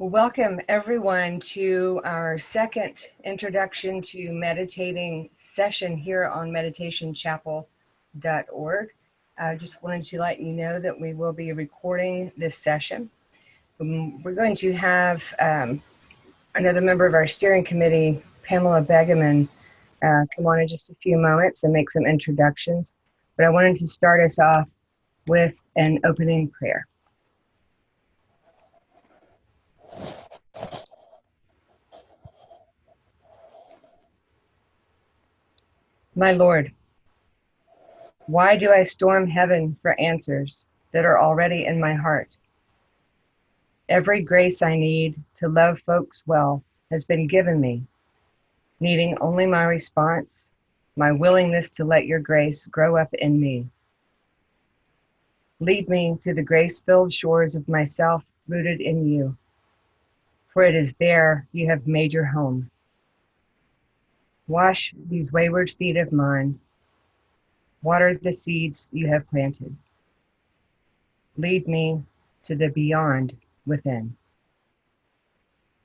Welcome everyone to our second introduction to meditating session here on meditationchapel.org. I just wanted to let you know that we will be recording this session. We're going to have another member of our steering committee, Pamela Begeman, come on in just a few moments and make some introductions. But I wanted to start us off with an opening prayer. My Lord, why do I storm heaven for answers that are already in my heart? Every grace I need to love folks well has been given me, needing only my response, my willingness to let your grace grow up in me. Lead me to the grace-filled shores of myself rooted in you, for it is there you have made your home. Wash these wayward feet of mine. Water the seeds you have planted. Lead me to the beyond within.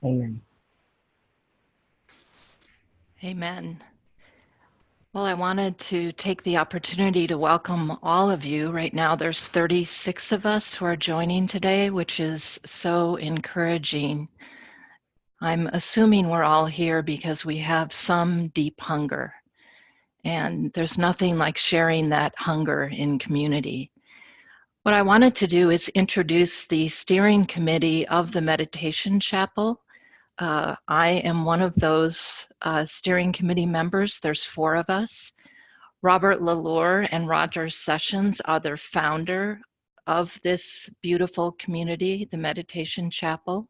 Amen. Amen. Well, I wanted to take the opportunity to welcome all of you. Right now, there's 36 of us who are joining today, which is so encouraging. I'm assuming we're all here because we have some deep hunger, and there's nothing like sharing that hunger in community. What I wanted to do is introduce the steering committee of the Meditation Chapel. I am one of those steering committee members. There's 4 of us. Robert Lalure and Roger Sessions are the founder of this beautiful community, the Meditation Chapel.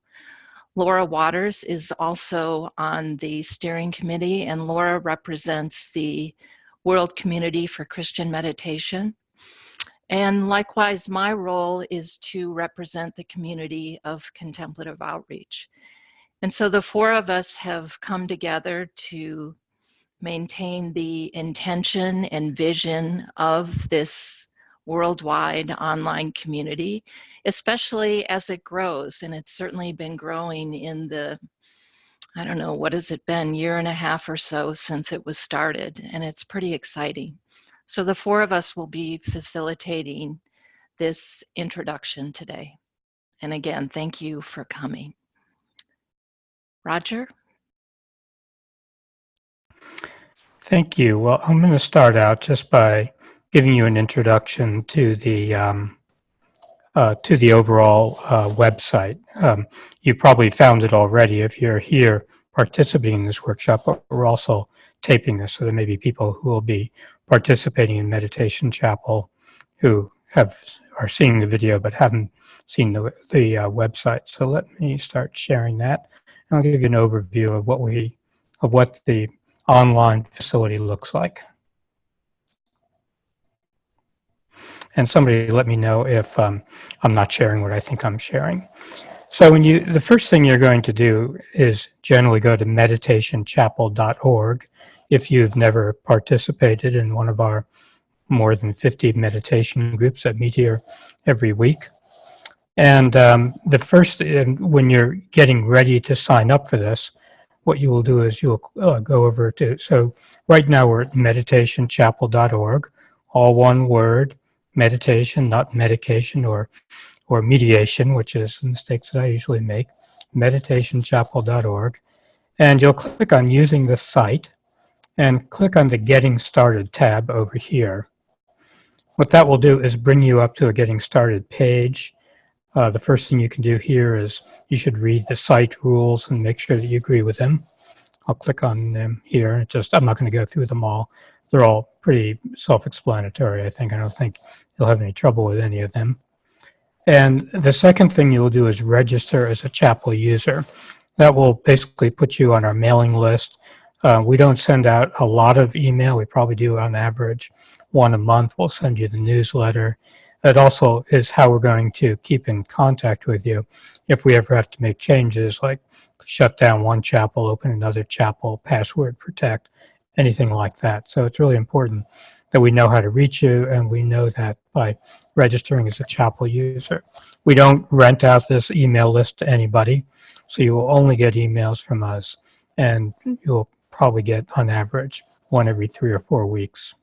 Laura Waters is also on the steering committee, and Laura represents the World Community for Christian Meditation. And likewise, my role is to represent the community of contemplative outreach. And so the 4 of us have come together to maintain the intention and vision of this worldwide online community, especially as it grows. And it's certainly been growing in the, I don't know, what has it been, 1.5 years or so since it was started. And it's pretty exciting. So the 4 of us will be facilitating this introduction today. And again, thank you for coming. Roger? Thank you. Well, I'm going to start out just by giving you an introduction to the overall website. You probably found it already if you're here participating in this workshop, but we're also taping this, so there may be people who will be participating in Meditation Chapel who are seeing the video but haven't seen the website. So let me start sharing that. And I'll give you an overview of what the online facility looks like. And somebody let me know if I'm not sharing what I think I'm sharing. So the first thing you're going to do is generally go to meditationchapel.org if you've never participated in one of our more than 50 meditation groups that meet here every week. And when you're getting ready to sign up for this, what you will do is you'll go over to, so right now we're at meditationchapel.org, all one word, meditation, not medication or mediation, which is the mistakes that I usually make, meditationchapel.org. And you'll click on using the site and click on the Getting Started tab over here. What that will do is bring you up to a Getting Started page. The first thing you can do here is you should read the site rules and make sure that you agree with them. I'll click on them here. I'm not going to go through them all. They're all pretty self-explanatory, I think. I don't think you'll have any trouble with any of them. And the second thing you'll do is register as a chapel user. That will basically put you on our mailing list. We don't send out a lot of email. We probably do on average 1 a month. We'll send you the newsletter. That also is how we're going to keep in contact with you if we ever have to make changes, like shut down one chapel, open another chapel, password protect, anything like that. So it's really important that we know how to reach you, and we know that by registering as a chapel user. We don't rent out this email list to anybody, so you will only get emails from us, and you'll probably get, on average, one every 3 or 4 weeks.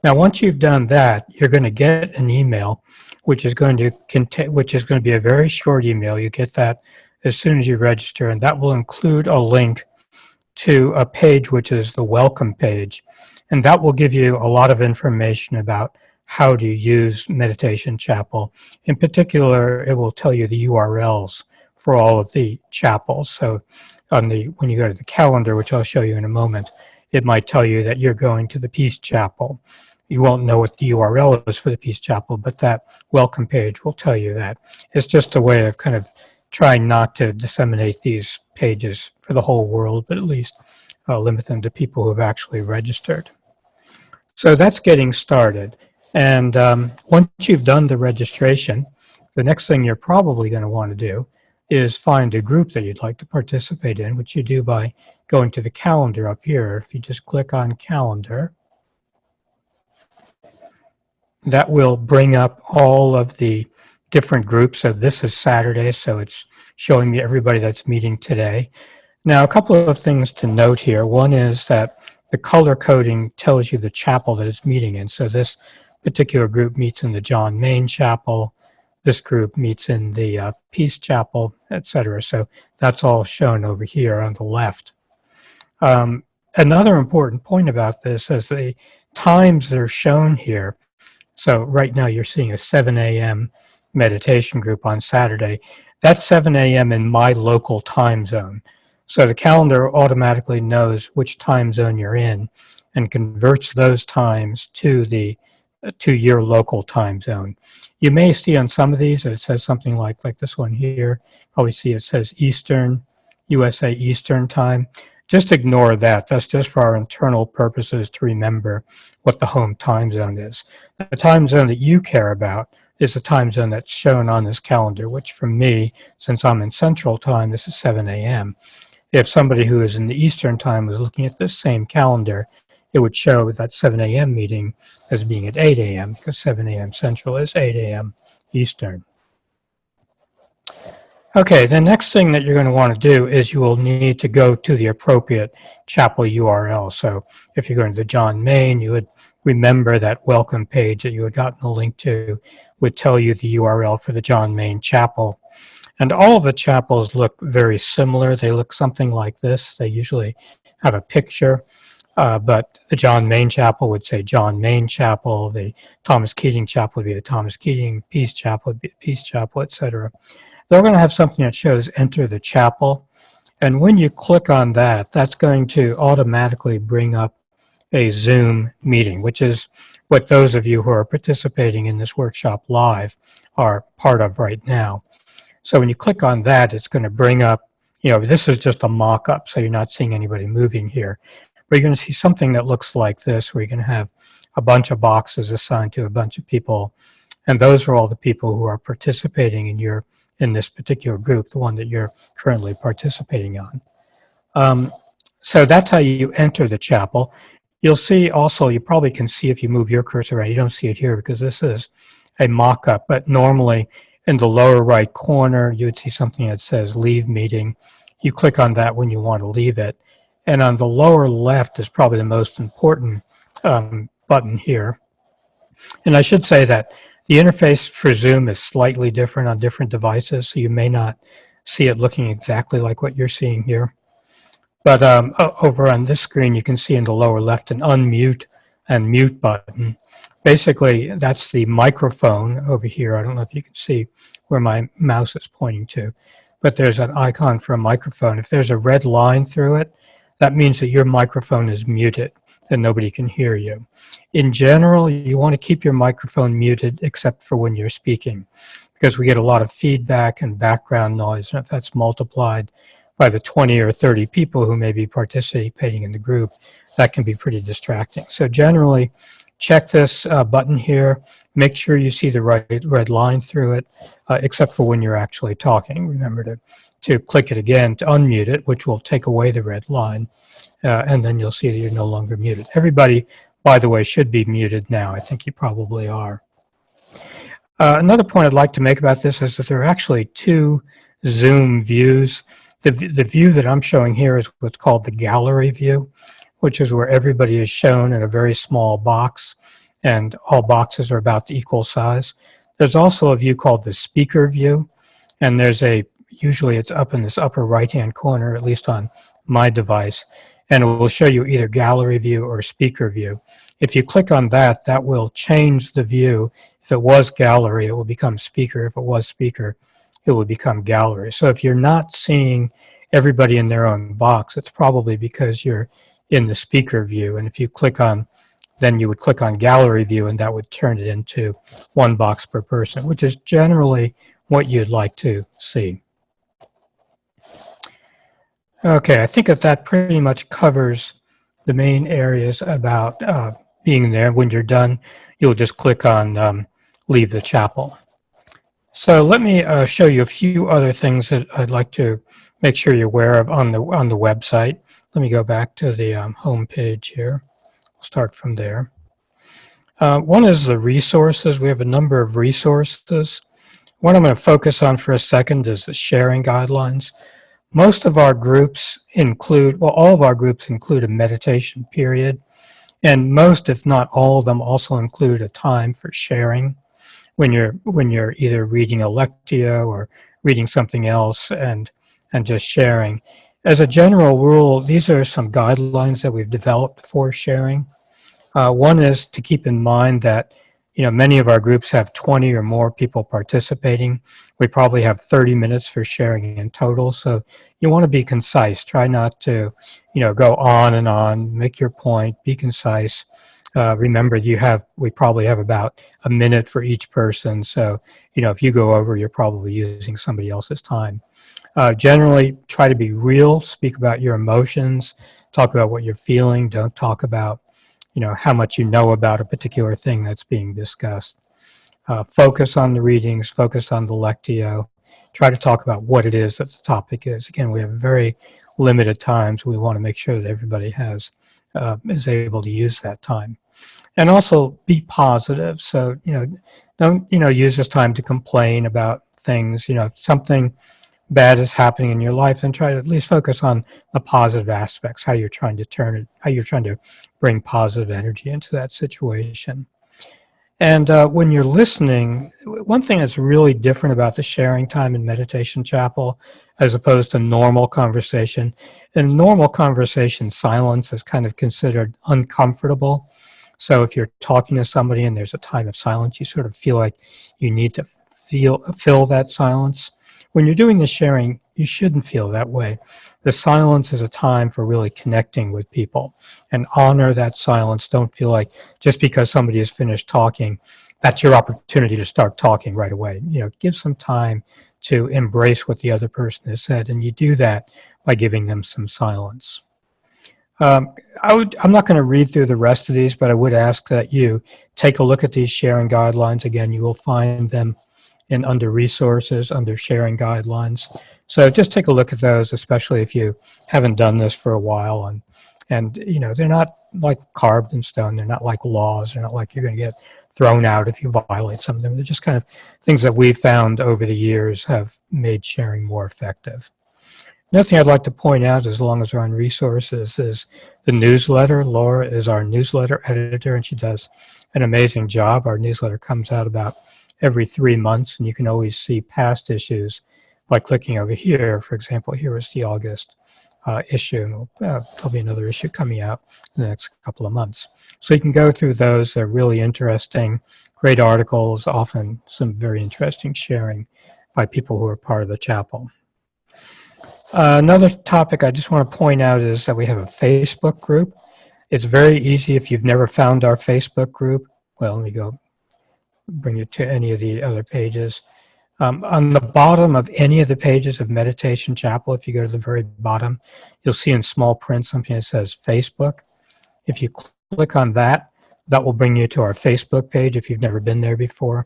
Now, once you've done that, you're going to get an email, which is going to be a very short email. You get that as soon as you register, and that will include a link to a page which is the welcome page, and that will give you a lot of information about how to use Meditation Chapel. In particular, it will tell you the URLs for all of the chapels. So when you go to the calendar, which I'll show you in a moment, it might tell you that you're going to the Peace Chapel. You won't know what the URL is for the Peace Chapel, but that welcome page will tell you that. It's just a way of kind of trying not to disseminate these pages for the whole world, but at least limit them to people who have actually registered. So that's getting started. And once you've done the registration, the next thing you're probably going to want to do is find a group that you'd like to participate in, which you do by going to the calendar up here. If you just click on calendar, that will bring up all of the different groups. So this is Saturday, so it's showing me everybody that's meeting today. Now, a couple of things to note here. One is that the color coding tells you the chapel that it's meeting in. So this particular group meets in the John Main Chapel. This group meets in the Peace Chapel, etc. So that's all shown over here on the left. Another important point about this is the times that are shown here. So right now you're seeing a 7 a.m. meditation group on Saturday. That's 7 a.m. in my local time zone. So the calendar automatically knows which time zone you're in and converts those times to your local time zone. You may see on some of these that it says something like this one here. Probably see it says Eastern, USA Eastern time. Just ignore that. That's just for our internal purposes to remember what the home time zone is. The time zone that you care about is the time zone that's shown on this calendar, which for me, since I'm in Central Time, this is 7 a.m. If somebody who is in the Eastern Time was looking at this same calendar, it would show that 7 a.m. meeting as being at 8 a.m. because 7 a.m. Central is 8 a.m. Eastern. Okay, the next thing that you're going to want to do is you will need to go to the appropriate chapel URL. So if you're going to the John Main, you would remember that welcome page that you had gotten a link to would tell you the URL for the John Main Chapel. And all of the chapels look very similar. They look something like this. They usually have a picture, but the John Main Chapel would say John Main Chapel. The Thomas Keating Chapel would be the Thomas Keating. Peace Chapel would be the Peace Chapel, etc. They're going to have something that shows enter the chapel. And when you click on that, that's going to automatically bring up a Zoom meeting, which is what those of you who are participating in this workshop live are part of right now. So when you click on that, it's going to bring up, this is just a mock-up, so you're not seeing anybody moving here. But you're going to see something that looks like this, where you're going to have a bunch of boxes assigned to a bunch of people. And those are all the people who are participating in this particular group, the one that you're currently participating on. So that's how you enter the chapel. You'll see also, you probably can see if you move your cursor around. You don't see it here because this is a mock-up, but normally in the lower right corner, you would see something that says Leave Meeting. You click on that when you want to leave it. And on the lower left is probably the most important button here. And I should say that the interface for Zoom is slightly different on different devices, so you may not see it looking exactly like what you're seeing here. But over on this screen, you can see in the lower left an unmute and mute button. Basically, that's the microphone over here. I don't know if you can see where my mouse is pointing to, but there's an icon for a microphone. If there's a red line through it, that means that your microphone is muted and nobody can hear you. In general, you want to keep your microphone muted except for when you're speaking, because we get a lot of feedback and background noise, and if that's multiplied by the 20 or 30 people who may be participating in the group, that can be pretty distracting. So generally, check this button here. Make sure you see the right red line through it, except for when you're actually talking. Remember to click it again to unmute it, which will take away the red line, and then you'll see that you're no longer muted. Everybody by the way, should be muted now. I think you probably are. Another point I'd like to make about this is that there are actually two Zoom views. The view that I'm showing here is what's called the gallery view, which is where everybody is shown in a very small box, and all boxes are about the equal size. There's also a view called the speaker view, and usually it's up in this upper right-hand corner, at least on my device, and it will show you either gallery view or speaker view. If you click on that, that will change the view. If it was gallery, it will become speaker. If it was speaker, it will become gallery. So if you're not seeing everybody in their own box, it's probably because you're in the speaker view. And if you click on, then you would click on gallery view, and that would turn it into one box per person, which is generally what you'd like to see. Okay, I think that pretty much covers the main areas about being there. When you're done, you'll just click on Leave the Chapel. So let me show you a few other things that I'd like to make sure you're aware of on the website. Let me go back to the home page here. I'll start from there. One is the resources. We have a number of resources. What I'm going to focus on for a second is the sharing guidelines. Most of our groups include, well, all of our groups include a meditation period, and most, if not all of them, also include a time for sharing when you're either reading a lectio or reading something else and just sharing. As a general rule, these are some guidelines that we've developed for sharing. One is to keep in mind that many of our groups have 20 or more people participating. We probably have 30 minutes for sharing in total. So you want to be concise. Try not to, go on and on, make your point, be concise. Remember, we probably have about a minute for each person. So, if you go over, you're probably using somebody else's time. Generally, try to be real, speak about your emotions, talk about what you're feeling. Don't talk about how much you know about a particular thing that's being discussed. Focus on the readings, focus on the lectio. Try to talk about what it is that the topic is. Again, we have very limited time, so we want to make sure that everybody is able to use that time. And also be positive. So, don't, use this time to complain about things. If something bad is happening in your life, and try to at least focus on the positive aspects, how you're trying to bring positive energy into that situation. And when you're listening, one thing that's really different about the sharing time in Meditation Chapel as opposed to normal conversation, in normal conversation, silence is kind of considered uncomfortable. So if you're talking to somebody and there's a time of silence, you sort of feel like you need to fill that silence. When you're doing the sharing, you shouldn't feel that way. The silence is a time for really connecting with people, and honor that silence. Don't feel like just because somebody has finished talking, that's your opportunity to start talking right away. Give some time to embrace what the other person has said, and you do that by giving them some silence. I'm not going to read through the rest of these, but I would ask that you take a look at these sharing guidelines. Again, you will find them under resources, under sharing guidelines. So just take a look at those, especially if you haven't done this for a while. And they're not like carved in stone. They're not like laws. They're not like you're going to get thrown out if you violate some of them. They're just kind of things that we've found over the years have made sharing more effective. Another thing I'd like to point out, as long as we're on resources, is the newsletter. Laura is our newsletter editor, and she does an amazing job. Our newsletter comes out about every 3 months, and you can always see past issues by clicking over here. For example, here is the August issue. There'll be another issue coming out in the next couple of months. So you can go through those. They're really interesting, great articles, often some very interesting sharing by people who are part of the chapel. Another topic I just want to point out is that we have a Facebook group. It's very easy if you've never found our Facebook group. Well, let me go bring you to any of the other pages. On the bottom of any of the pages of Meditation Chapel, if you go to the very bottom, you'll see in small print something that says Facebook. If you click on that, that will bring you to our Facebook page if you've never been there before.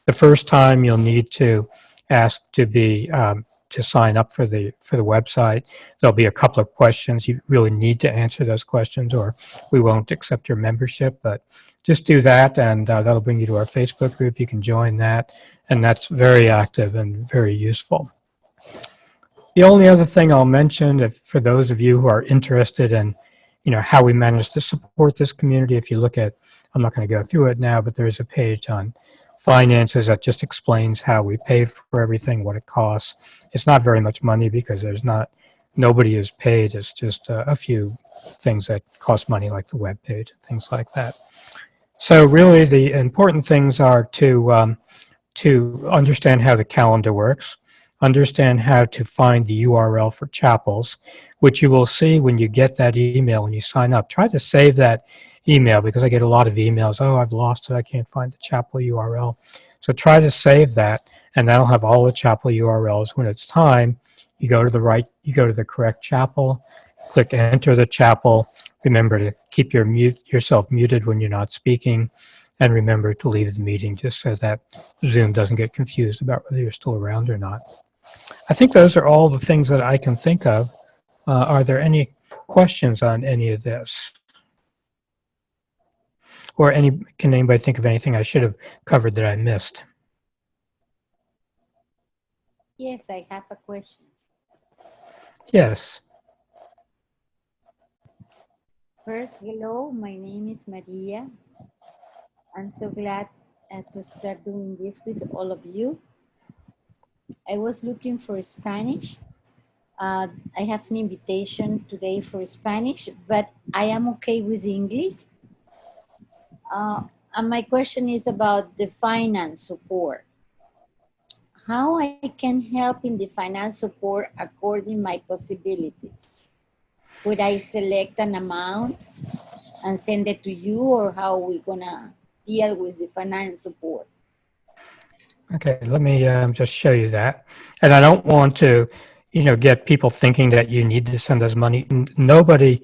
The first time you'll need to ask to be to sign up for the website. There'll be a couple of questions. You really need to answer those questions or we won't accept your membership, but just do that and that'll bring you to our Facebook group. You can join that, and that's very active and very useful. The only other thing I'll mention, for those of you who are interested in, how we manage to support this community, if you look at, I'm not going to go through it now, but there's a page on finances that just explains how we pay for everything, what it costs. It's not very much money because nobody is paid. It's just a few things that cost money, like the web page and things like that. So really, the important things are to understand how the calendar works, understand how to find the URL for chapels, which you will see when you get that email when you sign up. Try to save that email because I get a lot of emails. Oh, I've lost it. I can't find the chapel URL. So try to save that, and that'll have all the chapel URLs. When it's time, you go to the correct chapel, click enter the chapel. Remember to keep yourself muted when you're not speaking, and remember to leave the meeting just so that Zoom doesn't get confused about whether you're still around or not. I think those are all the things that I can think of. Are there any questions on any of this? Or can anybody think of anything I should have covered that I missed? Yes, I have a question. Yes. First, hello, my name is Maria. I'm so glad to start doing this with all of you. I was looking for Spanish. I have an invitation today for Spanish, but I am okay with English. And my question is about the finance support. How I can help in the finance support according to my possibilities? Would I select an amount and send it to you, or how are we gonna deal with the finance support? Okay, let me just show you that. And I don't want to, get people thinking that you need to send us money. Nobody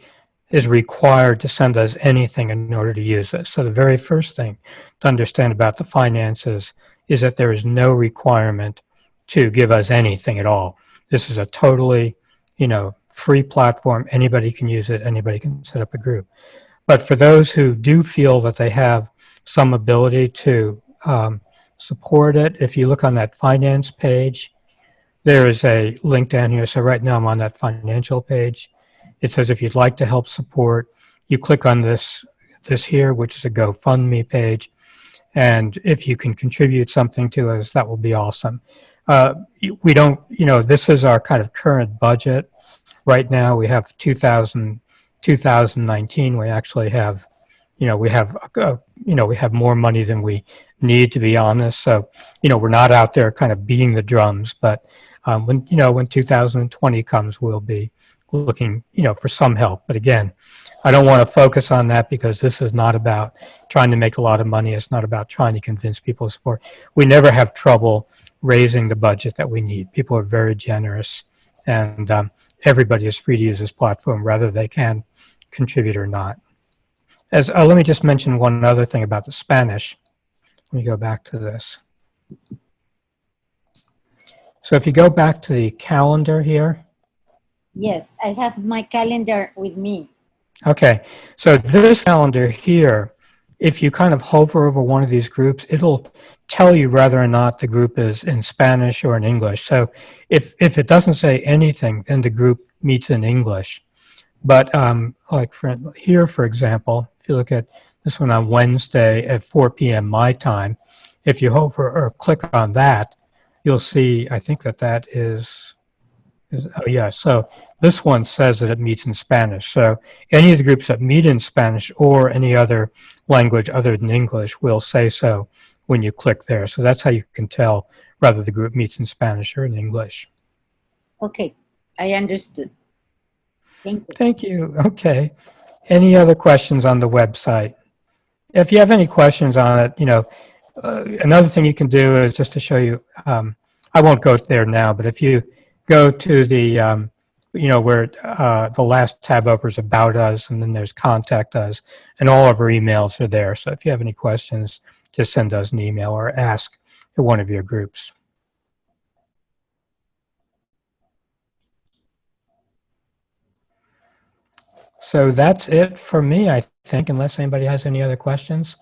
is required to send us anything in order to use it. So the very first thing to understand about the finances is that there is no requirement to give us anything at all. This is a totally, free platform. Anybody can use it. Anybody can set up a group. But for those who do feel that they have some ability to support it, if you look on that finance page, there is a link down here. So right now I'm on that financial page. It says if you'd like to help support, you click on this here, which is a GoFundMe page. And if you can contribute something to us, that will be awesome. We don't, this is our kind of current budget. Right now we have 2019. We actually have, we have more money than we need, to be honest. So, we're not out there kind of beating the drums, but when 2020 comes, we'll be looking, for some help. But again, I don't want to focus on that because this is not about trying to make a lot of money. It's not about trying to convince people to support. We never have trouble raising the budget that we need. People are very generous, and everybody is free to use this platform, whether they can contribute or not. Let me just mention one other thing about the Spanish. Let me go back to this. So if you go back to the calendar here. Yes, I have my calendar with me. Okay, so this calendar here, if you kind of hover over one of these groups, it'll tell you whether or not the group is in Spanish or in English. So if it doesn't say anything, then the group meets in English. But like here, for example, if you look at this one on Wednesday at 4 p.m. my time, if you hover or click on that, you'll see, I think that is oh yeah, so this one says that it meets in Spanish. So any of the groups that meet in Spanish or any other language other than English will say so when you click there. So that's how you can tell whether the group meets in Spanish or in English. Okay, I understood. Thank you. Thank you. Okay. Any other questions on the website? If you have any questions on it, another thing you can do is just to show you, I won't go there now, but if you go to the, where the last tab over is About Us, and then there's Contact Us, and all of our emails are there. So if you have any questions, just send us an email or ask at one of your groups. So that's it for me, I think, unless anybody has any other questions.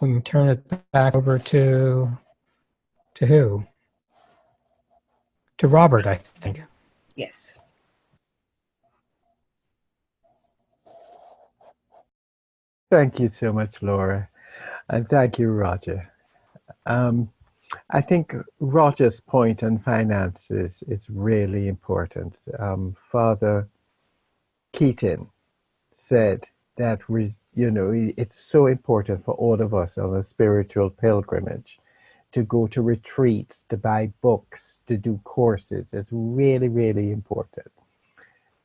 We can turn it back over to who? To Robert, I think. Yes. Thank you so much, Laura. And thank you, Roger. I think Roger's point on finances is really important. Father Keaton said that it's so important for all of us on a spiritual pilgrimage to go to retreats, to buy books, to do courses. It's really, really important.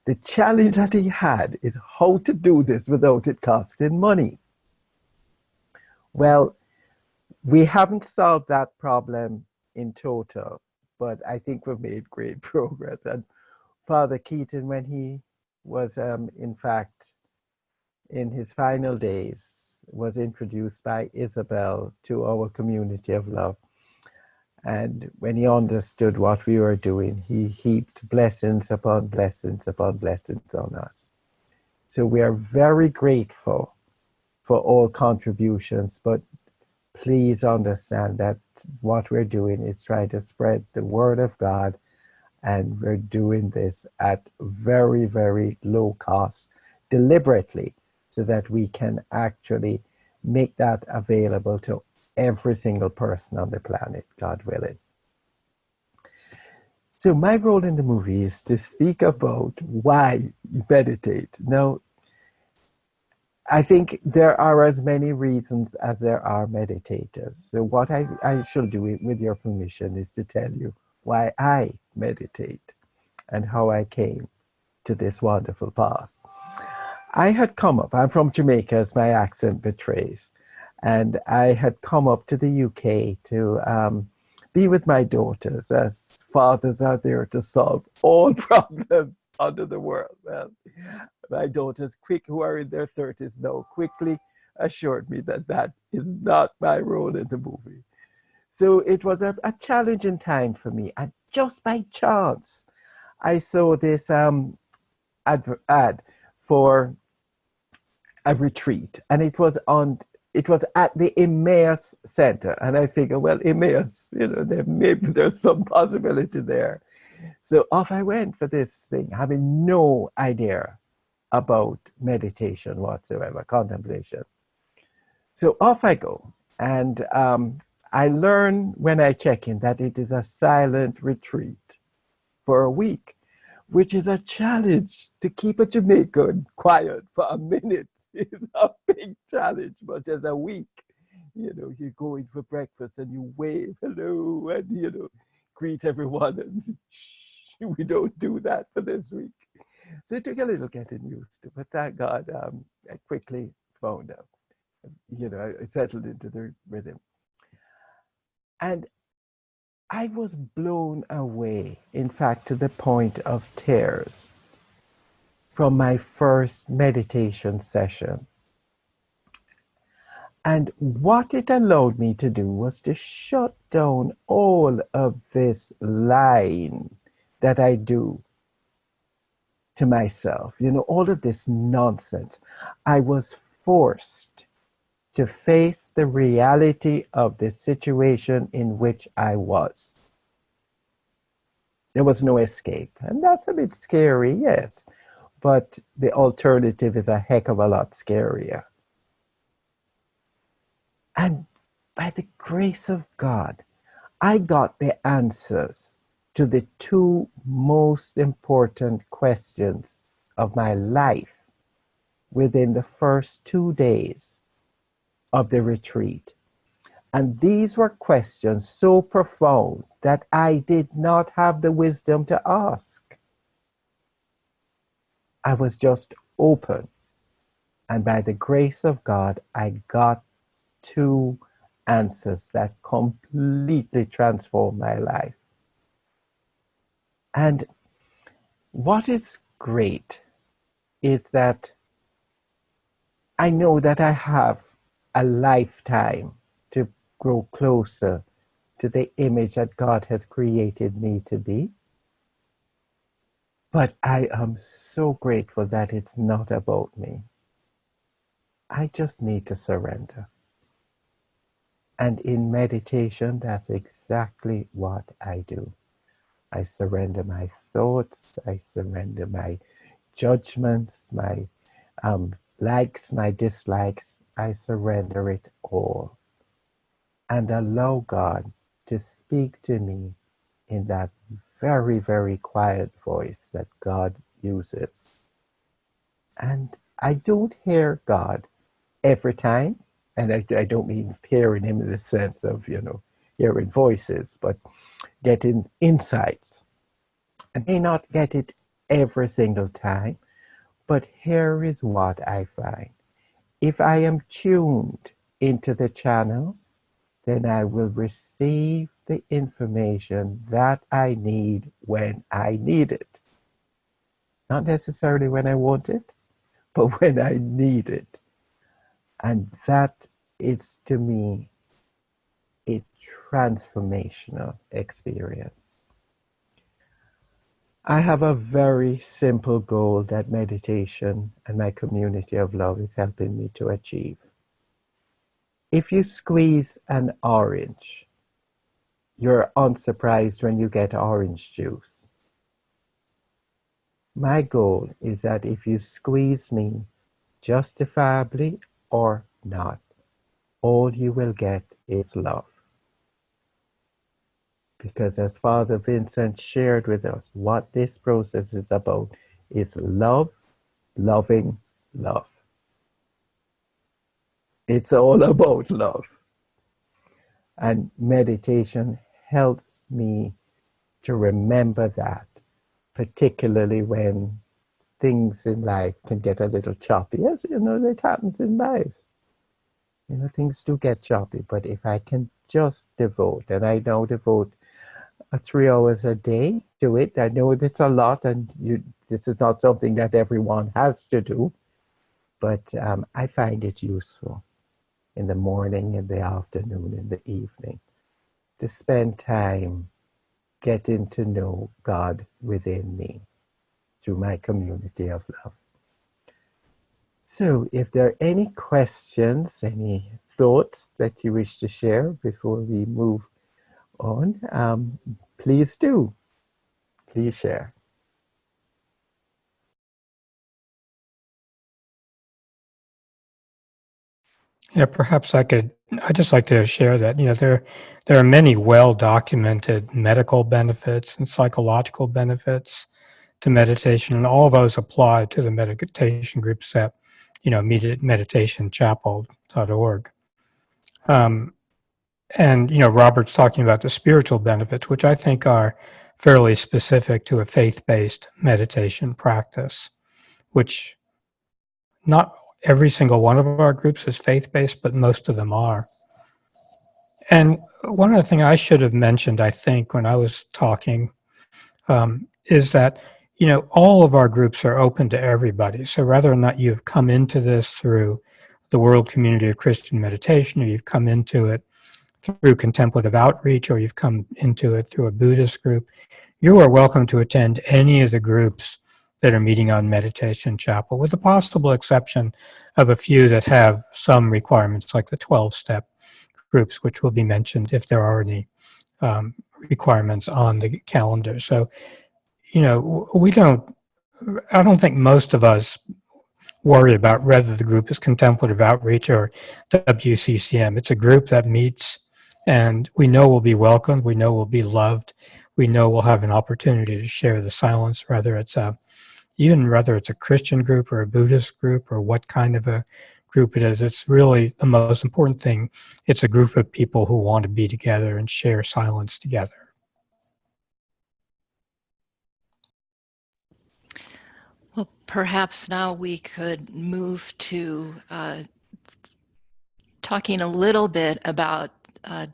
The challenge that he had is how to do this without it costing money. Well, we haven't solved that problem in total, but I think we've made great progress. And Father Keaton, when he was, in fact, in his final days, was introduced by Isabel to our community of love. And when he understood what we were doing, he heaped blessings upon blessings upon blessings on us. So we are very grateful for all contributions, but please understand that what we're doing is trying to spread the word of God, and we're doing this at very, very low cost, deliberately, so that we can actually make that available to every single person on the planet, God willing. So my role in the movie is to speak about why you meditate. Now, I think there are as many reasons as there are meditators. So what I shall do, with your permission, is to tell you why I meditate and how I came to this wonderful path. I had come up, I'm from Jamaica, as my accent betrays, and I had come up to the UK to be with my daughters, as fathers are there to solve all problems under the world. Well, my daughters, who are in their 30s now, quickly assured me that that is not my role in the movie. So it was a challenging time for me. And just by chance, I saw this ad for a retreat, and it was at the Emmaus Center, and I figured, well, Emmaus, there's some possibility there. So off I went for this thing, having no idea about meditation whatsoever, contemplation. So off I go, and I learn when I check in that it is a silent retreat for a week, which is a challenge. To keep a Jamaican quiet for a minute is a big challenge, much as a week. You go in for breakfast and you wave hello and, greet everyone, and we don't do that for this week. So it took a little getting used to, but thank God I quickly found out. I settled into the rhythm. And I was blown away, in fact, to the point of tears from my first meditation session. And what it allowed me to do was to shut down all of this lying that I do to myself, all of this nonsense. I was forced to face the reality of the situation in which I was. There was no escape. And that's a bit scary, yes. But the alternative is a heck of a lot scarier. And by the grace of God, I got the answers to the two most important questions of my life within the first 2 days of the retreat. And these were questions so profound that I did not have the wisdom to ask. I was just open. And by the grace of God, I got two answers that completely transformed my life. And what is great is that I know that I have a lifetime to grow closer to the image that God has created me to be. But I am so grateful that it's not about me. I just need to surrender. And in meditation, that's exactly what I do. I surrender my thoughts, I surrender my judgments, my likes, my dislikes. I surrender it all and allow God to speak to me in that very, very quiet voice that God uses. And I don't hear God every time. And I don't mean hearing him in the sense of, hearing voices, but getting insights. I may not get it every single time, but here is what I find. If I am tuned into the channel, then I will receive the information that I need when I need it. Not necessarily when I want it, but when I need it. And that is, to me, a transformational experience. I have a very simple goal that meditation and my community of love is helping me to achieve. If you squeeze an orange, you're unsurprised when you get orange juice. My goal is that if you squeeze me, justifiably or not, all you will get is love. Because as Father Vincent shared with us, what this process is about is love, loving love. It's all about love. And meditation helps me to remember that, particularly when things in life can get a little choppy. Yes, that happens in life. Things do get choppy, but if I can just devote, and I now devote 3 hours a day to it. I know it's a lot, and this is not something that everyone has to do, but I find it useful in the morning, in the afternoon, in the evening, to spend time getting to know God within me through my community of love. So if there are any questions, any thoughts that you wish to share before we move on, please do. Please share. Yeah, perhaps I'd just like to share that, there are many well-documented medical benefits and psychological benefits to meditation, and all those apply to the meditation groups at, meditationchapel.org. And, Robert's talking about the spiritual benefits, which I think are fairly specific to a faith-based meditation practice, which not every single one of our groups is faith-based, but most of them are. And one other thing I should have mentioned, I think, when I was talking, is that, all of our groups are open to everybody. So whether or not you've come into this through the World Community of Christian Meditation, or you've come into it through contemplative outreach, or you've come into it through a Buddhist group, you are welcome to attend any of the groups that are meeting on Meditation Chapel, with the possible exception of a few that have some requirements, like the 12-step groups, which will be mentioned if there are any requirements on the calendar. So, I don't think most of us worry about whether the group is contemplative outreach or WCCM. It's a group that meets, and we know we'll be welcomed, we know we'll be loved, we know we'll have an opportunity to share the silence, whether it's a Christian group or a Buddhist group or what kind of a group it is. It's really the most important thing. It's a group of people who want to be together and share silence together. Well, perhaps now we could move to talking a little bit about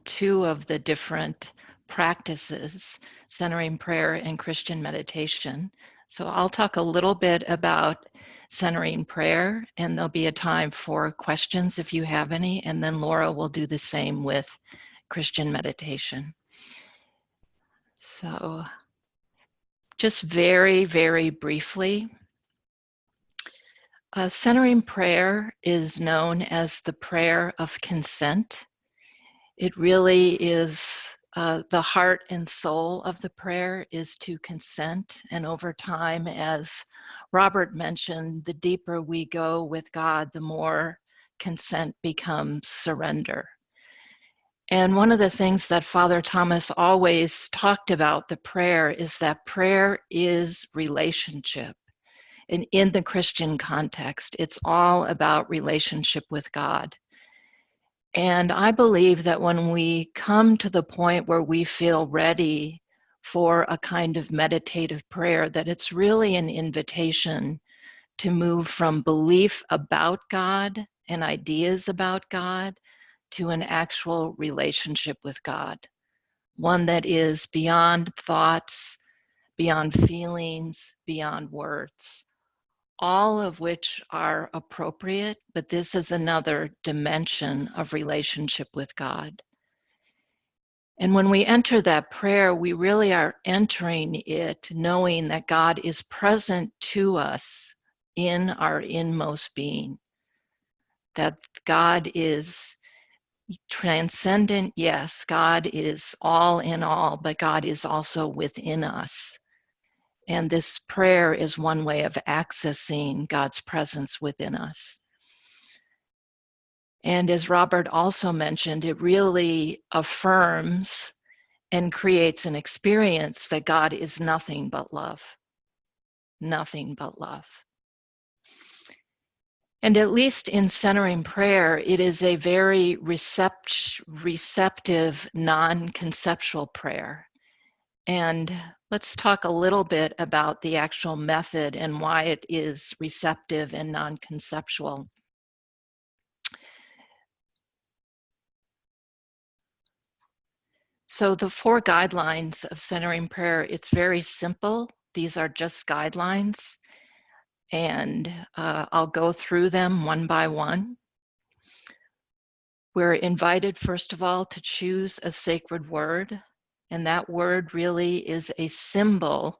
two of the different practices, centering prayer and Christian meditation. So I'll talk a little bit about centering prayer, and there'll be a time for questions if you have any, and then Laura will do the same with Christian meditation. So just very, very briefly, centering prayer is known as the prayer of consent. It really is the heart and soul of the prayer is to consent. And over time, as Robert mentioned, the deeper we go with God, the more consent becomes surrender. And one of the things that Father Thomas always talked about the prayer is that prayer is relationship. And in the Christian context, it's all about relationship with God. And I believe that when we come to the point where we feel ready for a kind of meditative prayer, that it's really an invitation to move from belief about God and ideas about God to an actual relationship with God, one that is beyond thoughts, beyond feelings, beyond words, all of which are appropriate, but this is another dimension of relationship with God. And when we enter that prayer, we really are entering it knowing that God is present to us in our inmost being, that God is transcendent, yes, God is all in all, but God is also within us. And this prayer is one way of accessing God's presence within us. And as Robert also mentioned, it really affirms and creates an experience that God is nothing but love. Nothing but love. And at least in centering prayer, it is a very receptive, non-conceptual prayer. And let's talk a little bit about the actual method and why it is receptive and non-conceptual. So the 4 guidelines of centering prayer, it's very simple. These are just guidelines. And I'll go through them one by one. We're invited, first of all, to choose a sacred word. And that word really is a symbol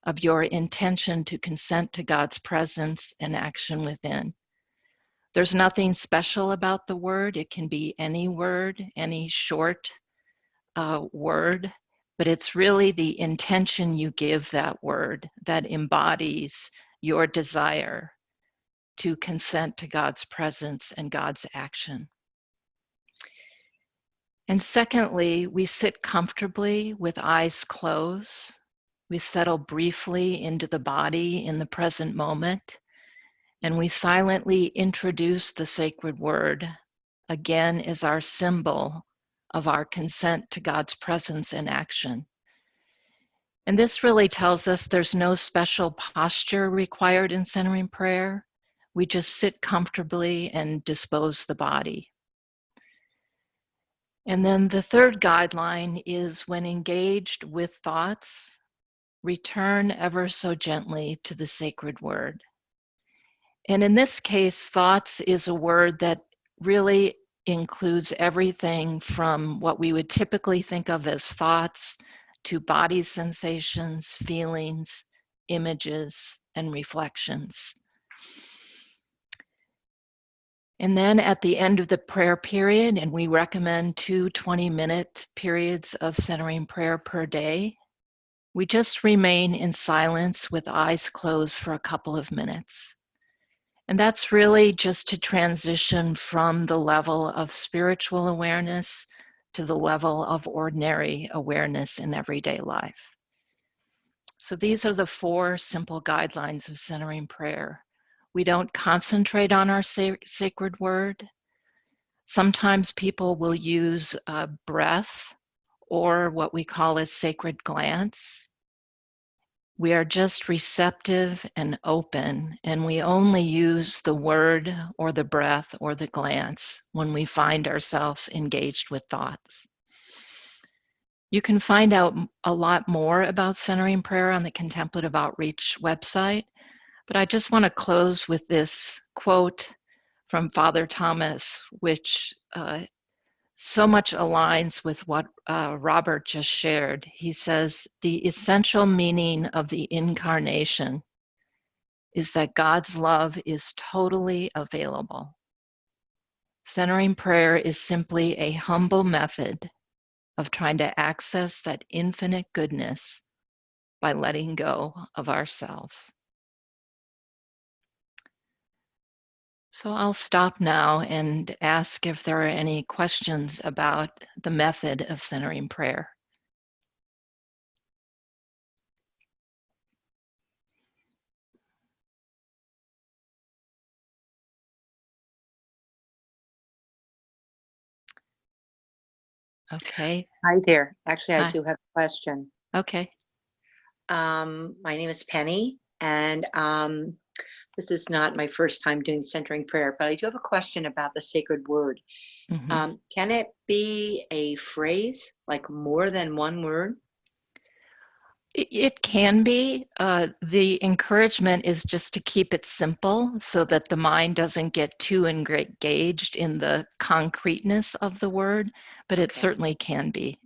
of your intention to consent to God's presence and action within. There's nothing special about the word. It can be any word, any short word, but it's really the intention you give that word that embodies your desire to consent to God's presence and God's action. And secondly, we sit comfortably with eyes closed. We settle briefly into the body in the present moment, and we silently introduce the sacred word, again as our symbol of our consent to God's presence and action. And this really tells us there's no special posture required in centering prayer. We just sit comfortably and dispose the body. And then the third guideline is when engaged with thoughts, return ever so gently to the sacred word. And in this case, thoughts is a word that really includes everything from what we would typically think of as thoughts to body sensations, feelings, images, and reflections. And then at the end of the prayer period, and we recommend 2 20-minute periods of centering prayer per day, we just remain in silence with eyes closed for a couple of minutes. And that's really just to transition from the level of spiritual awareness to the level of ordinary awareness in everyday life. So these are the 4 simple guidelines of centering prayer. We don't concentrate on our sacred word. Sometimes people will use breath or what we call a sacred glance. We are just receptive and open, and we only use the word or the breath or the glance when we find ourselves engaged with thoughts. You can find out a lot more about centering prayer on the Contemplative Outreach website, but I just want to close with this quote from Father Thomas, which so much aligns with what Robert just shared. He says the essential meaning of the incarnation is that God's love is totally available. Centering prayer is simply a humble method of trying to access that infinite goodness by letting go of ourselves. So I'll stop now and ask if there are any questions about the method of centering prayer. Okay. Hi there. Actually, I Hi. do have a question. Okay. My name is Penny, and this is not my first time doing centering prayer, but I do have a question about the sacred word. Mhm. Can it be a phrase, like more than one word? It can be. The encouragement is just to keep it simple so that the mind doesn't get too engaged in the concreteness of the word, but it Okay. certainly can be.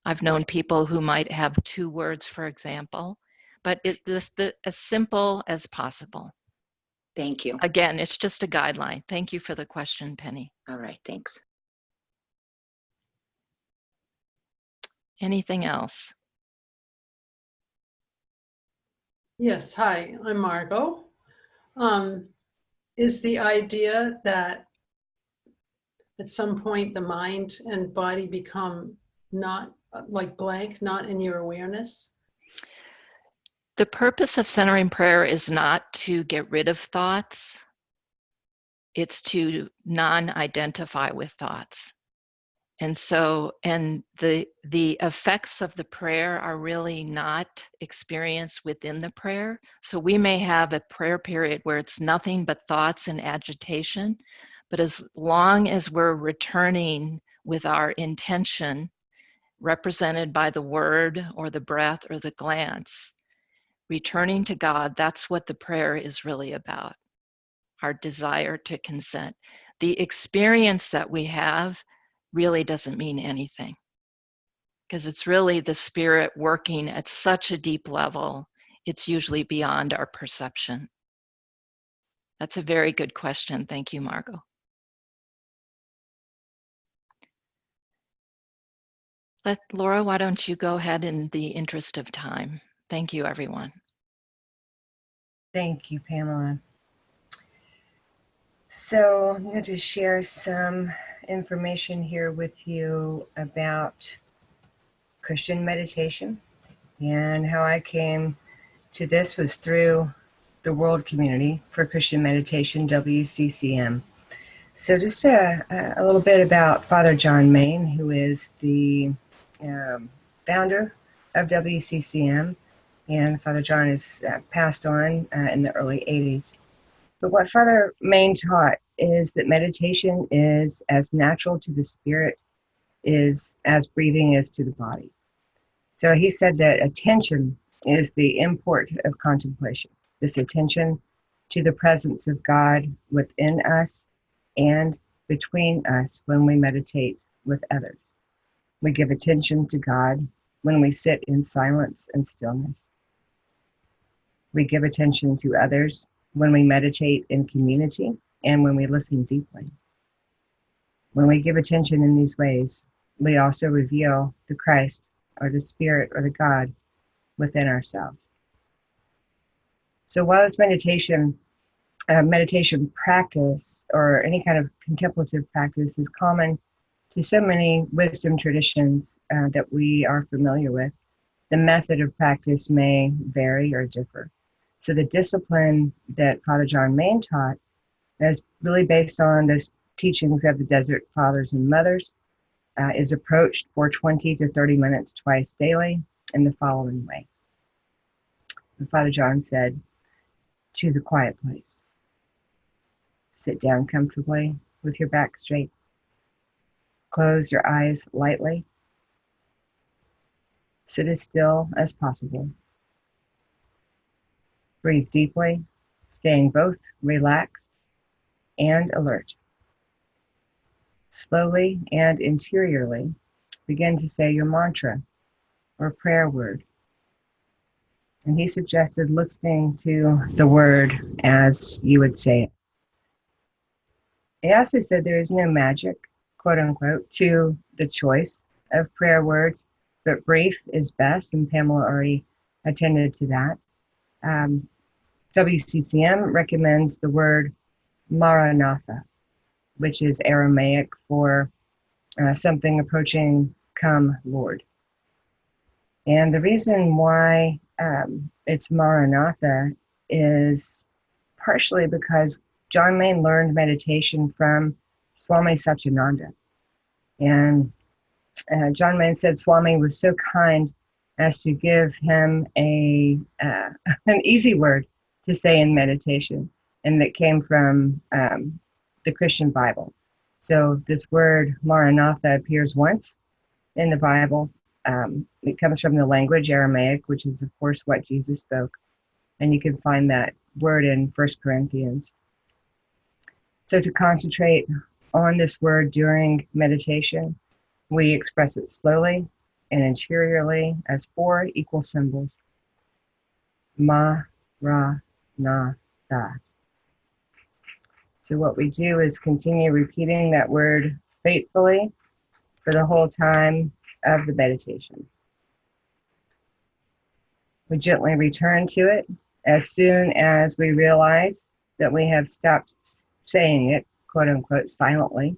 I've known Okay. people who might have 2 words, for example, but as simple as possible. Thank you. Again, it's just a guideline. Thank you for the question, Penny. All right. Thanks. Anything else? Yes, hi, I'm Margot. Is the idea that at some point the mind and body become not like blank, not in your awareness? The purpose of centering prayer is not to get rid of thoughts. It's to non-identify with thoughts. And so, and the effects of the prayer are really not experienced within the prayer. So we may have a prayer period where it's nothing but thoughts and agitation, but as long as we're returning with our intention, represented by the word or the breath or the glance, returning to God, that's what the prayer is really about, our desire to consent. The experience that we have really doesn't mean anything because it's really the spirit working at such a deep level, it's usually beyond our perception. That's a very good question. Thank you, Margot. Laura, why don't you go ahead in the interest of time? Thank you, everyone. Thank you, Pamela. So I'm going to share some information here with you about Christian meditation, and how I came to this was through the World Community for Christian Meditation, WCCM. So just a little bit about Father John Main, who is the founder of WCCM, and Father John is passed on in the early 80s. But what Father Main taught is that meditation is as natural to the spirit is as breathing is to the body. So he said that attention is the import of contemplation, this attention to the presence of God within us and between us when we meditate with others. We give attention to God when we sit in silence and stillness. We give attention to others when we meditate in community and when we listen deeply. When we give attention in these ways, we also reveal the Christ or the Spirit or the God within ourselves. So while this meditation practice or any kind of contemplative practice is common to so many wisdom traditions that we are familiar with, the method of practice may vary or differ. So the discipline that Father John Main taught is really based on those teachings of the Desert Fathers and Mothers, is approached for 20 to 30 minutes twice daily in the following way. And Father John said, choose a quiet place. Sit down comfortably with your back straight. Close your eyes lightly. Sit as still as possible. Breathe deeply, staying both relaxed and alert. Slowly and interiorly, begin to say your mantra or prayer word. And he suggested listening to the word as you would say it. He also said there is no magic, quote unquote, to the choice of prayer words, but brief is best, and Pamela already attended to that. WCCM recommends the word Maranatha, which is Aramaic for something approaching, come, Lord. And the reason why it's Maranatha is partially because John Main learned meditation from Swami Satyananda. And John Main said Swami was so kind as to give him an easy word to say in meditation, and that came from the Christian Bible. So this word Maranatha appears once in the Bible. It comes from the language Aramaic, which is, of course, what Jesus spoke. And you can find that word in 1 Corinthians. So to concentrate on this word during meditation, we express it slowly and interiorly as 4 equal symbols. Ma, ra, na, tha. So what we do is continue repeating that word faithfully for the whole time of the meditation. We gently return to it as soon as we realize that we have stopped saying it, quote unquote, silently.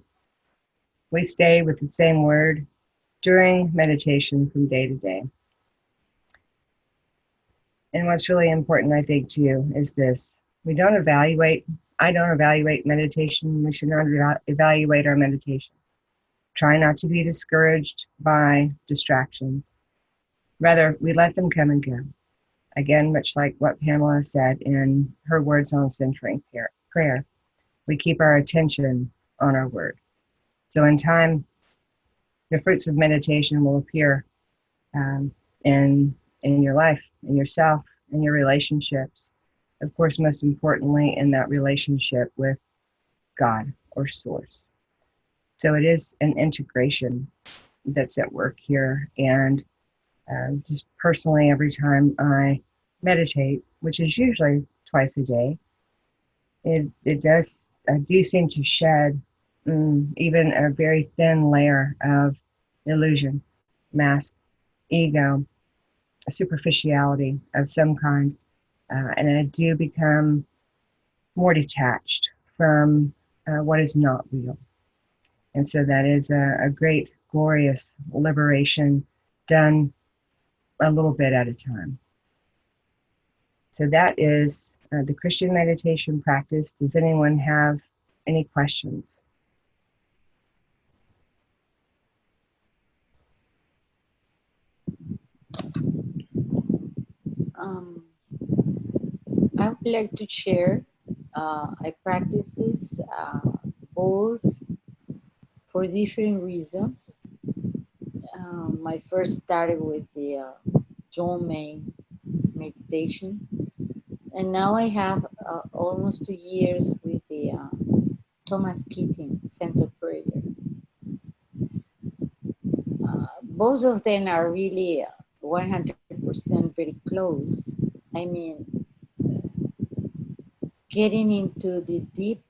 We stay with the same word during meditation from day to day. And what's really important, I think, too, is this. I don't evaluate meditation. We should not evaluate our meditation. Try not to be discouraged by distractions. Rather, we let them come and go. Again, much like what Pamela said in her words on centering prayer, we keep our attention on our word. So in time, the fruits of meditation will appear in your life, in yourself, in your relationships. Of course, most importantly, in that relationship with God or Source. So it is an integration that's at work here. And just personally, every time I meditate, which is usually twice a day, I do seem to shed even a very thin layer of illusion, mask, ego, superficiality of some kind. And I do become more detached from what is not real. And so that is a great, glorious liberation done a little bit at a time. So that is the Christian meditation practice. Does anyone have any questions? I would like to share. I practice this both for different reasons. I first started with the John Main meditation, and now I have almost 2 years with the Thomas Keating Center Prayer. Both of them are really 100% very close. I mean, getting into the deep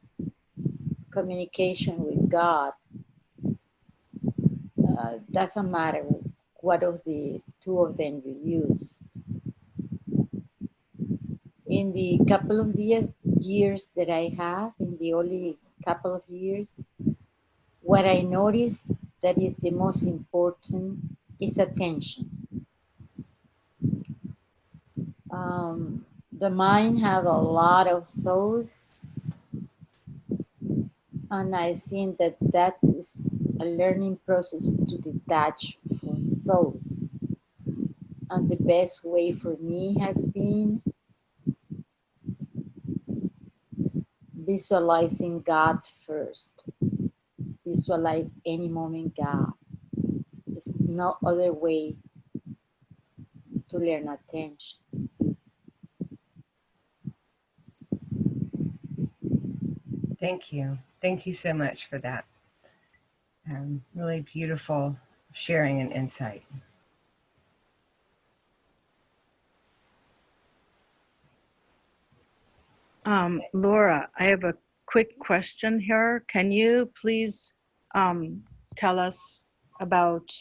communication with God doesn't matter what of the two of them you use. In the couple of years that I have, in the only couple of years, what I noticed that is the most important is attention. The mind have a lot of thoughts, and I think that is a learning process to detach from thoughts. And the best way for me has been visualizing God first. Visualize any moment God. There's no other way to learn attention. Thank you. Thank you so much for that. Really beautiful sharing and insight. Laura, I have a quick question here. Can you please tell us about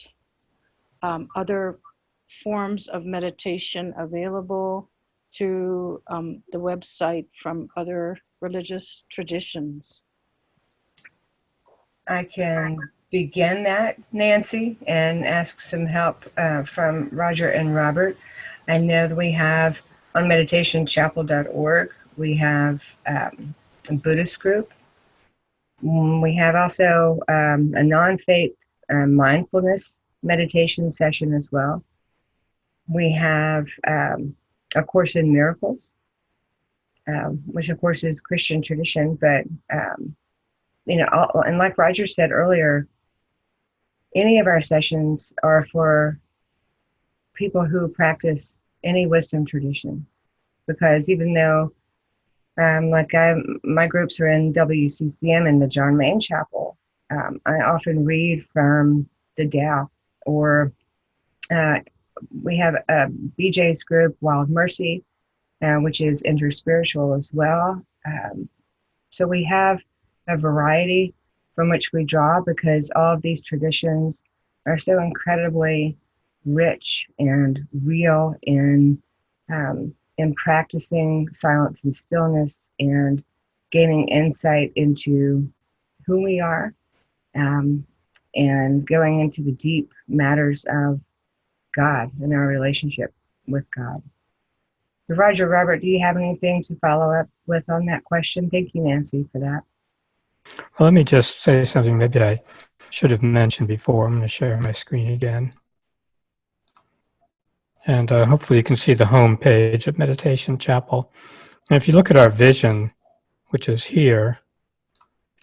other forms of meditation available through the website from other religious traditions? I can begin that, Nancy, and ask some help from Roger and Robert. I know that we have on meditationchapel.org, we have a Buddhist group. We have also a non-faith mindfulness meditation session as well. We have A Course in Miracles, which of course is Christian tradition, but and like Roger said earlier, any of our sessions are for people who practice any wisdom tradition, because even though my groups are in WCCM in the John Main Chapel, I often read from the Tao, or we have a BJ's group, Wild Mercy, which is interspiritual as well. So we have a variety from which we draw, because all of these traditions are so incredibly rich and real in practicing silence and stillness and gaining insight into who we are, and going into the deep matters of God and our relationship with God. So Roger, Robert, do you have anything to follow up with on that question? Thank you, Nancy, for that. Well, let me just say something maybe I should have mentioned before. I'm going to share my screen again. And hopefully you can see the home page at Meditation Chapel. And if you look at our vision, which is here,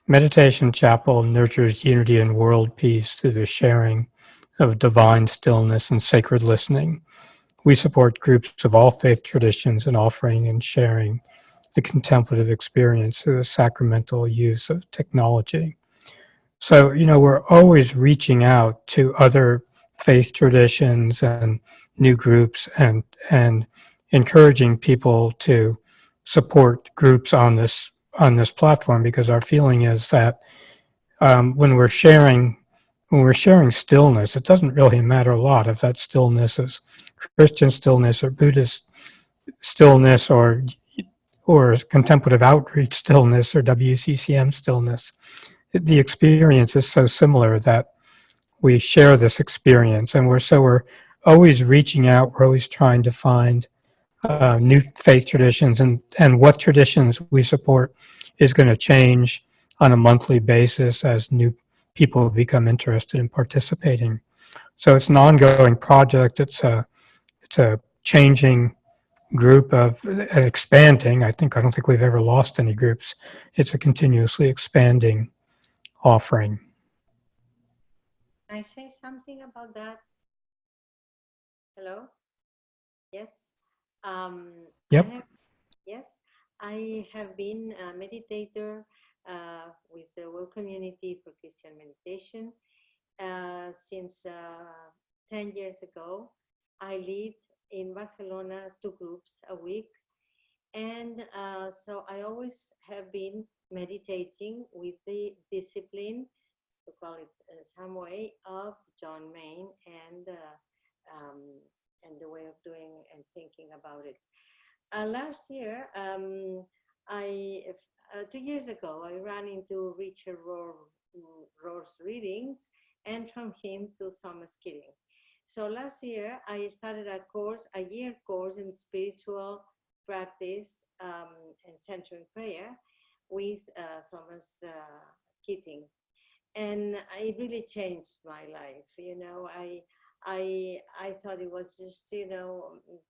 Meditation Chapel nurtures unity and world peace through the sharing of divine stillness and sacred listening. We support groups of all faith traditions in offering and sharing the contemplative experience through the sacramental use of technology. So, we're always reaching out to other faith traditions and new groups and encouraging people to support groups on this platform, because our feeling is that when we're sharing stillness, it doesn't really matter a lot if that stillness is Christian stillness or Buddhist stillness or contemplative outreach stillness or WCCM stillness. The experience is so similar that we share this experience, and we're always reaching out. We're always trying to find new faith traditions, and what traditions we support is going to change on a monthly basis as new people become interested in participating. So it's an ongoing project. It's a changing group of expanding. I don't think we've ever lost any groups. It's a continuously expanding offering. Can I say something about that? Hello? Yes. Yep. I have been a meditator with the World Community for Christian Meditation since 10 years ago. I lead in Barcelona 2 groups a week, and so I always have been meditating with the discipline, to call it some way, of John Main and the way of doing and thinking about it. Last year, 2 years ago, I ran into Richard Rohr's readings, and from him to Thomas Keating. So last year, I started a year course in spiritual practice and centering prayer with Thomas Keating. And it really changed my life. I thought it was just,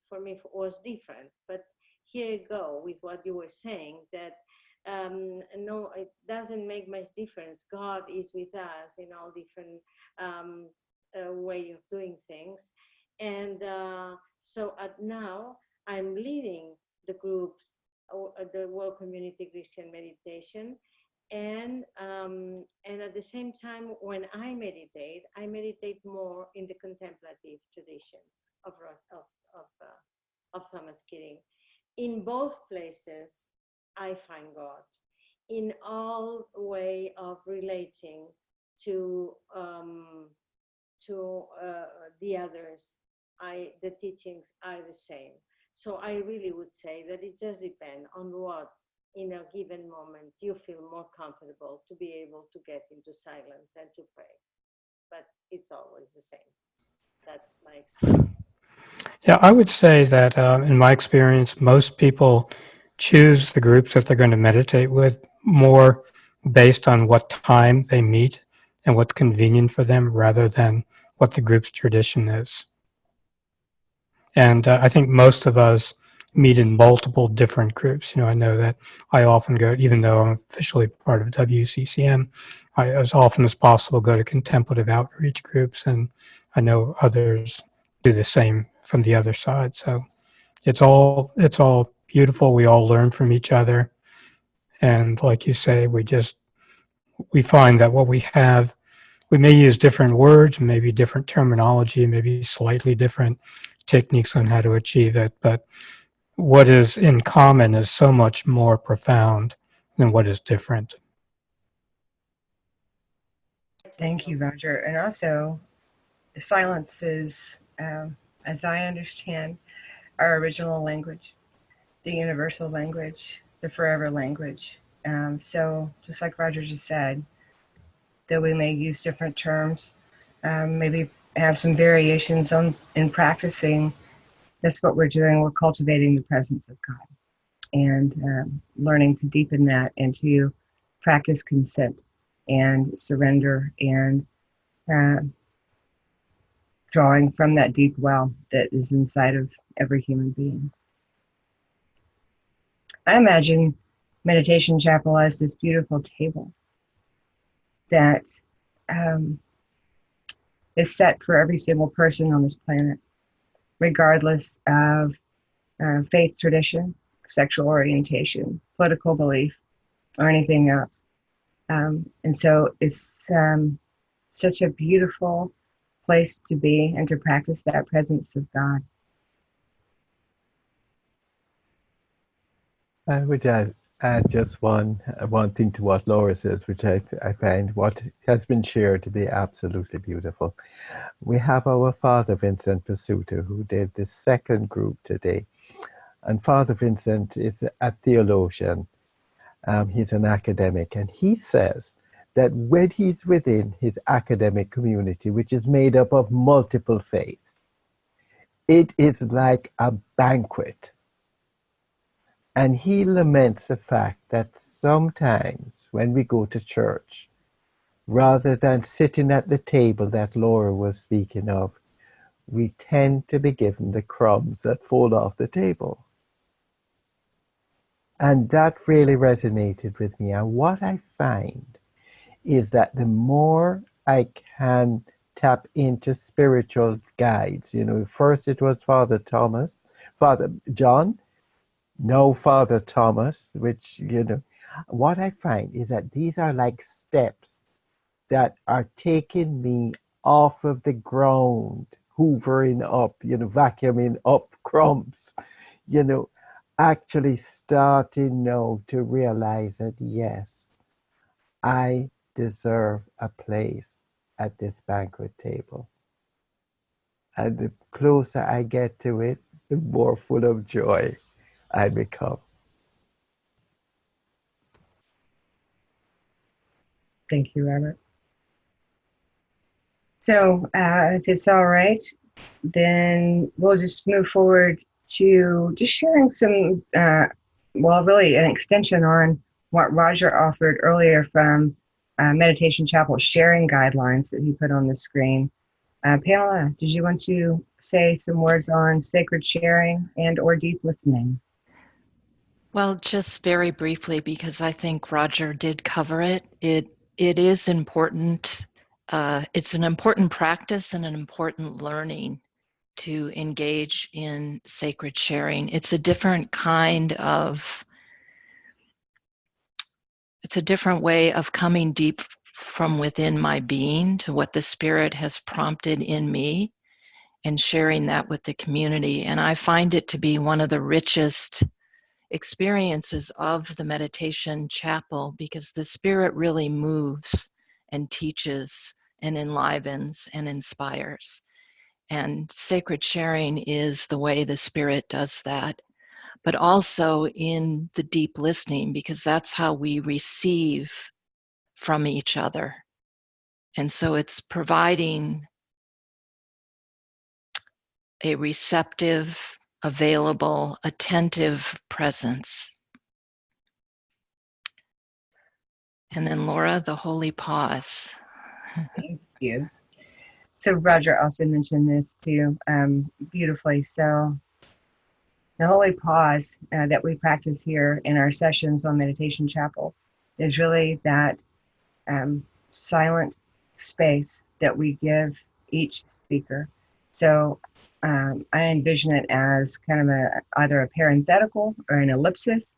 for me it was different. But here you go with what you were saying, that no, it doesn't make much difference. God is with us in all different way of doing things. And so now I'm leading the groups, the World Community Christian Meditation, And at the same time, when I meditate more in the contemplative tradition of Thomas Keating. In both places, I find God in all way of relating to the others. The teachings are the same. So I really would say that it just depends on what, in a given moment, you feel more comfortable to be able to get into silence and to pray. But it's always the same. That's my experience. Yeah, I would say that in my experience, most people choose the groups that they're going to meditate with more based on what time they meet and what's convenient for them rather than what the group's tradition is. And I think most of us meet in multiple different groups. You know, I know that I often go, even though I'm officially part of WCCM, I, as often as possible, go to contemplative outreach groups, and I know others do the same from the other side. So it's all beautiful. We all learn from each other, and like you say, we find that what we have, we may use different words, maybe different terminology, maybe slightly different techniques on how to achieve it, but what is in common is so much more profound than what is different. Thank you, Roger. And also, silence is, as I understand, our original language, the universal language, the forever language. So just like Roger just said, though we may use different terms, maybe have some variations in practicing, that's what we're doing. We're cultivating the presence of God and learning to deepen that and to practice consent and surrender and drawing from that deep well that is inside of every human being. I imagine Meditation Chapel as this beautiful table that is set for every single person on this planet, regardless of faith tradition, sexual orientation, political belief, or anything else. And so it's such a beautiful place to be and to practice that presence of God. I would add just one thing to what Laura says, which I find what has been shared to be absolutely beautiful. We have our Father Vincent Pasuto, who did the second group today. And Father Vincent is a theologian. He's an academic. And he says that when he's within his academic community, which is made up of multiple faiths, it is like a banquet. And he laments the fact that sometimes when we go to church, rather than sitting at the table that Laura was speaking of, we tend to be given the crumbs that fall off the table. And that really resonated with me. And what I find is that the more I can tap into spiritual guides, you know, first it was Father John, no Father Thomas, which, you know, what I find is that these are like steps that are taking me off of the ground, hoovering up, you know, vacuuming up crumbs, you know, actually starting now to realize that, yes, I deserve a place at this banquet table. And the closer I get to it, the more full of joy I become. Thank you, Robert. So if it's all right, then we'll just move forward to just sharing some, well, really an extension on what Roger offered earlier from Meditation Chapel sharing guidelines that he put on the screen. Pamela, did you want to say some words on sacred sharing and or deep listening? Well, just very briefly, because I think Roger did cover it. It is important. It's an important practice and an important learning to engage in sacred sharing. It's a different kind of it's a different way of coming deep from within my being to what the Spirit has prompted in me and sharing that with the community. And I find it to be one of the richest experiences of the meditation chapel, because the Spirit really moves and teaches and enlivens and inspires. And sacred sharing is the way the Spirit does that, but also in the deep listening, because that's how we receive from each other. And so it's providing a receptive, available, attentive presence. And then Laura, the holy pause. Thank you. So Roger also mentioned this too, beautifully. So the holy pause that we practice here in our sessions on Meditation Chapel is really that silent space that we give each speaker. So I envision it as kind of either a parenthetical or an ellipsis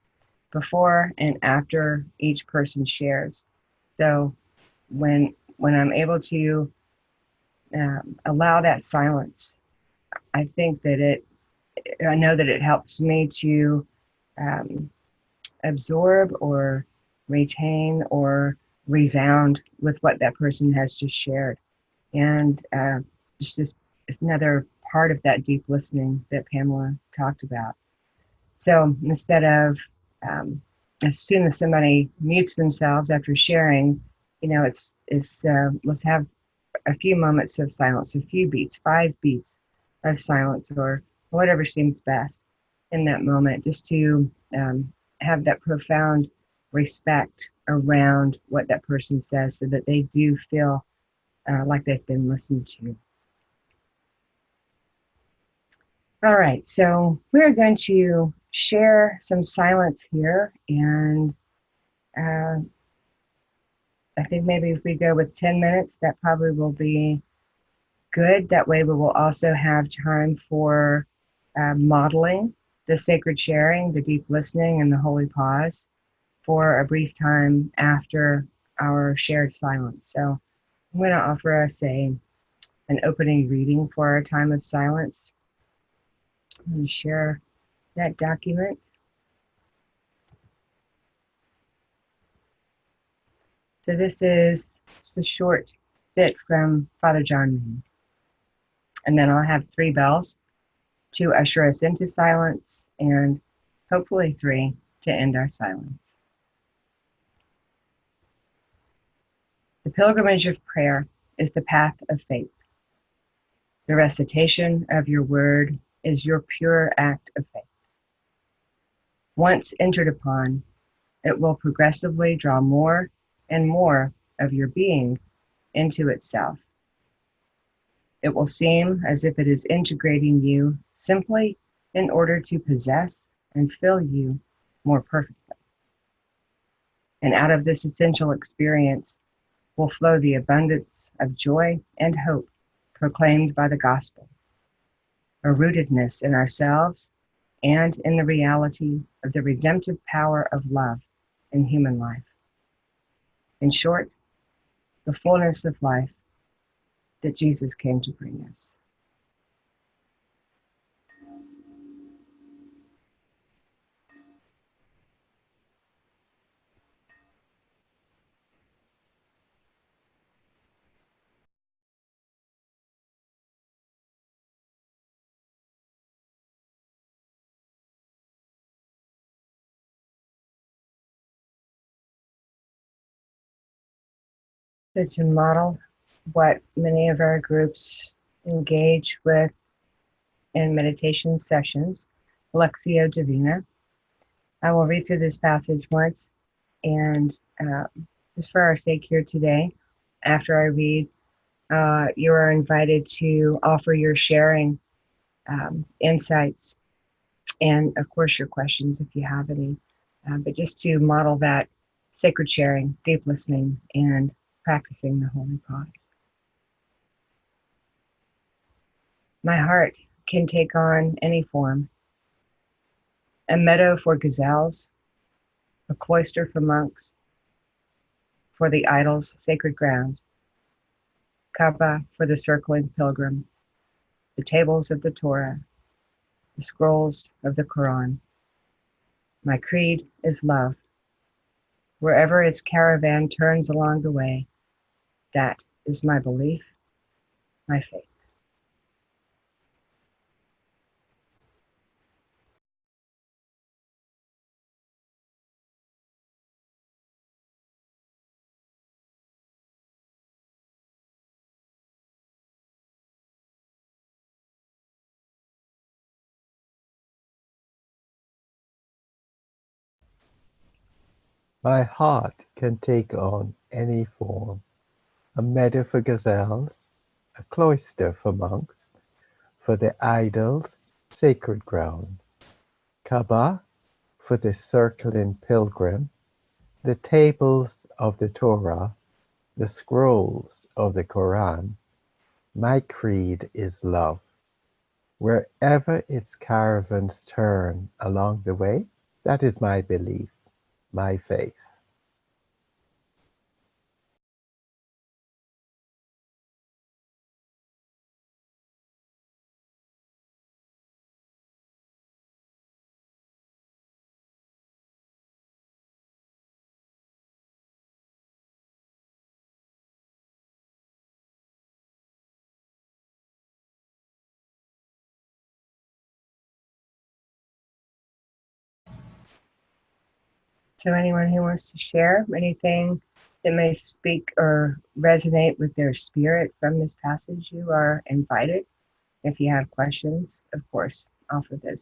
before and after each person shares. So when I'm able to allow that silence, I think that I know that it helps me to absorb or retain or resound with what that person has just shared. And it's another part of that deep listening that Pamela talked about. So instead of, as soon as somebody mutes themselves after sharing, it's let's have a few moments of silence, a few beats, 5 beats of silence, or whatever seems best in that moment, just to have that profound respect around what that person says, so that they do feel like they've been listened to. All right, so we're going to share some silence here, and I think maybe if we go with 10 minutes, that probably will be good. That way we will also have time for modeling the sacred sharing, the deep listening, and the holy pause for a brief time after our shared silence. So I'm going to offer us an opening reading for our time of silence. Let me share that document. So this is just a short bit from Father John Main. And then I'll have 3 bells to usher us into silence, and hopefully 3 to end our silence. The pilgrimage of prayer is the path of faith. The recitation of your word is your pure act of faith. Once entered upon, it will progressively draw more and more of your being into itself. It will seem as if it is integrating you simply in order to possess and fill you more perfectly. And out of this essential experience will flow the abundance of joy and hope proclaimed by the gospel, a rootedness in ourselves and in the reality of the redemptive power of love in human life. In short, the fullness of life that Jesus came to bring us. So to model what many of our groups engage with in meditation sessions, Lectio Divina, I will read through this passage once, and just for our sake here today, after I read, you are invited to offer your sharing insights, and of course your questions if you have any, but just to model that sacred sharing, deep listening, and practicing the holy pause. My heart can take on any form: a meadow for gazelles, a cloister for monks, for the idol's sacred ground, Kaaba for the circling pilgrim, the tables of the Torah, the scrolls of the Quran. My creed is love. Wherever its caravan turns along the way, that is my belief, my faith. My heart can take on any form, a meadow for gazelles, a cloister for monks, for the idol's sacred ground, Kaaba for the circling pilgrim, the tables of the Torah, the scrolls of the Quran. My creed is love. Wherever its caravans turn along the way, that is my belief, my faith. So anyone who wants to share anything that may speak or resonate with their spirit from this passage, you are invited. If you have questions, of course, offer those.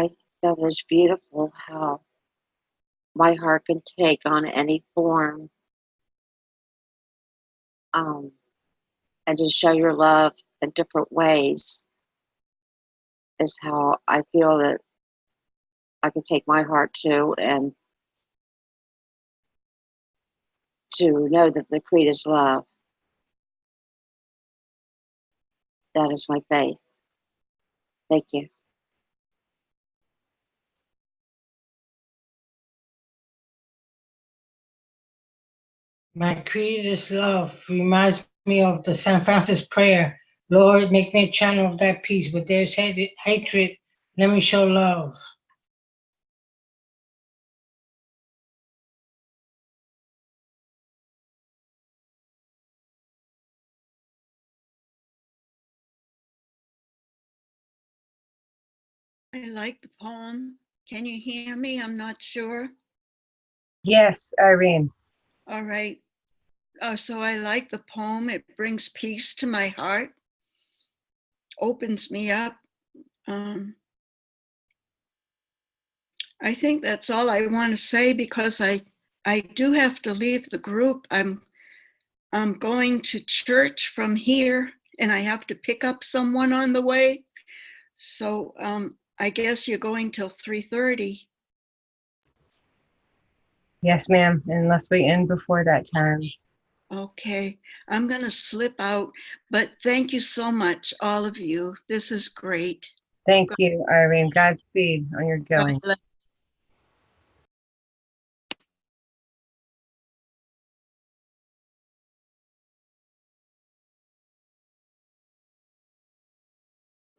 I think that is beautiful how my heart can take on any form, um, and to show your love in different ways is how I feel that I can take my heart to, and to know that the creed is love. That is my faith. Thank you. My creed is love reminds me of the San Francis prayer. Lord, make me a channel of that peace. Where there's hatred, let me show love. I like the poem. Can you hear me? I'm not sure. Yes, Irene. All right. So I like the poem. It brings peace to my heart, opens me up. I think that's all I want to say because I do have to leave the group. I'm going to church from here and I have to pick up someone on the way. So I guess you're going till 3:30. Yes, ma'am, unless we end before that time. Okay, I'm going to slip out, but thank you so much, all of you. This is great. Thank you, Irene. Godspeed on your going. God bless.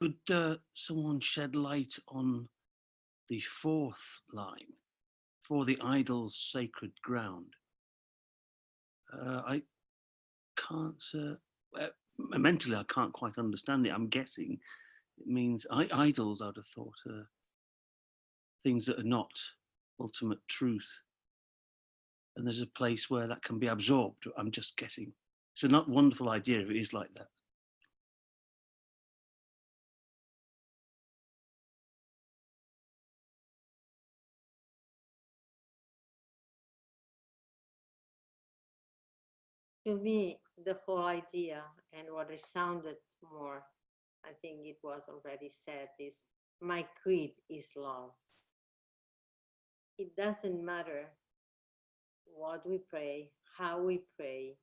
Could someone shed light on the fourth line, for the idol's sacred ground? I can't, mentally I can't quite understand it. I'm guessing it means idols, I'd have thought, things that are not ultimate truth. And there's a place where that can be absorbed. I'm just guessing. It's a not wonderful idea if it is like that. To me, the whole idea and what resounded more, I think it was already said, is my creed is love. it doesn't matter what we pray, how we pray.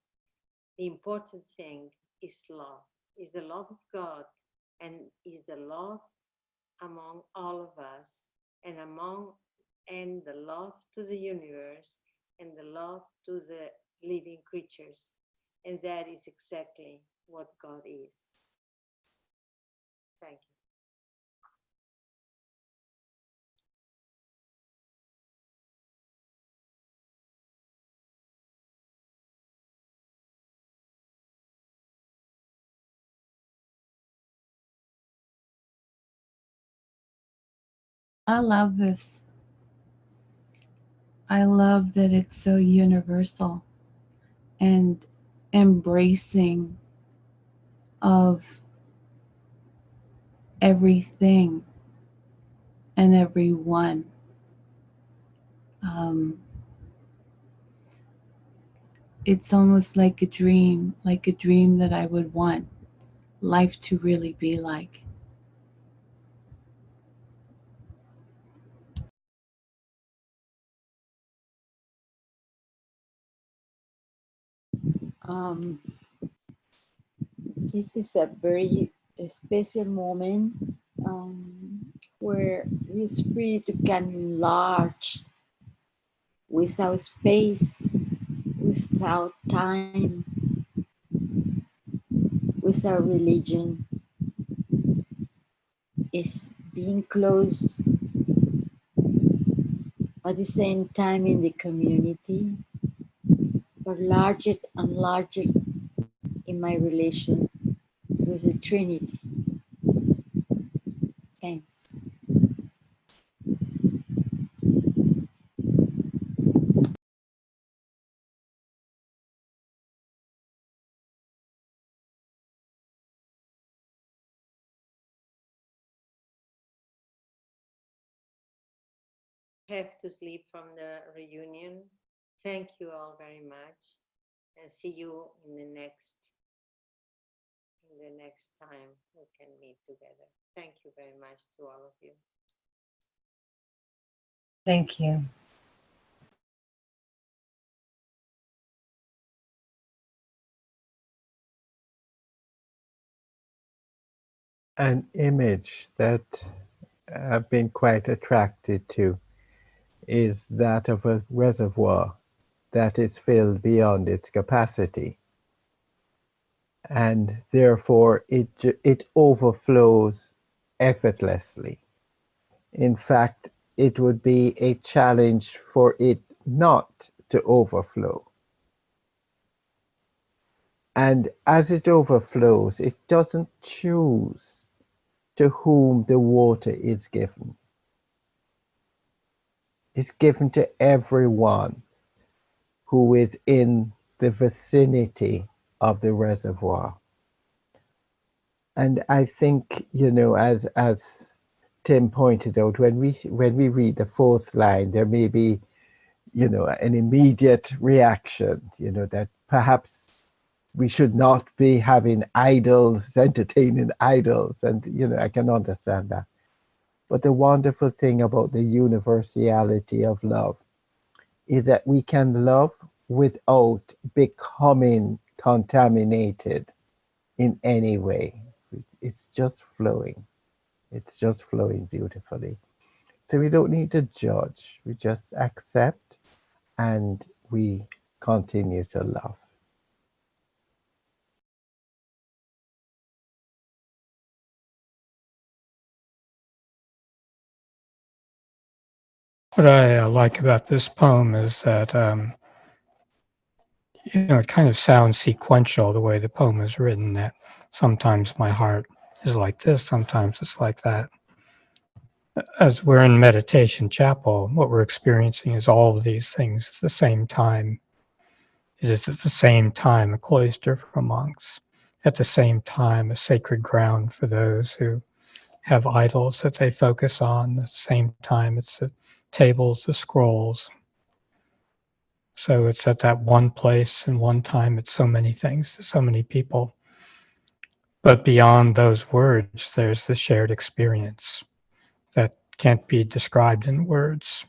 The important thing is love, is the love of God, and is the love among all of us, and the love to the universe, and the love to the living creatures. And that is exactly what God is. Thank you. I love this. I love that it's so universal and embracing of everything and everyone. It's almost like a dream that I would want life to really be like. Um, this is a very special moment where the spirit can enlarge without space, without time, without religion. Is being close at the same time in the community, but larger and larger in my relation with the Trinity. Thanks. Have to sleep from the reunion. Thank you all very much, and see you in the next time we can meet together. Thank you very much to all of you. Thank you. An image that I've been quite attracted to is that of a reservoir that is filled beyond its capacity. And therefore it overflows effortlessly. In fact, it would be a challenge for it not to overflow. And as it overflows, it doesn't choose to whom the water is given. It's given to everyone who is in the vicinity of the reservoir. And I think, as Tim pointed out, when we read the fourth line, there may be, an immediate reaction, that perhaps we should not be having idols, entertaining idols, and I can understand that. But the wonderful thing about the universality of love is that we can love without becoming contaminated in any way. It's just flowing. It's just flowing beautifully. So we don't need to judge. We just accept and we continue to love. What I like about this poem is that, it kind of sounds sequential the way the poem is written, that sometimes my heart is like this, sometimes it's like that. As we're in meditation chapel, what we're experiencing is all of these things at the same time. It is at the same time a cloister for monks, at the same time a sacred ground for those who have idols that they focus on. At the same time, it's the tables, the scrolls. So it's at that one place and one time, it's so many things to so many people. But beyond those words, there's the shared experience that can't be described in words.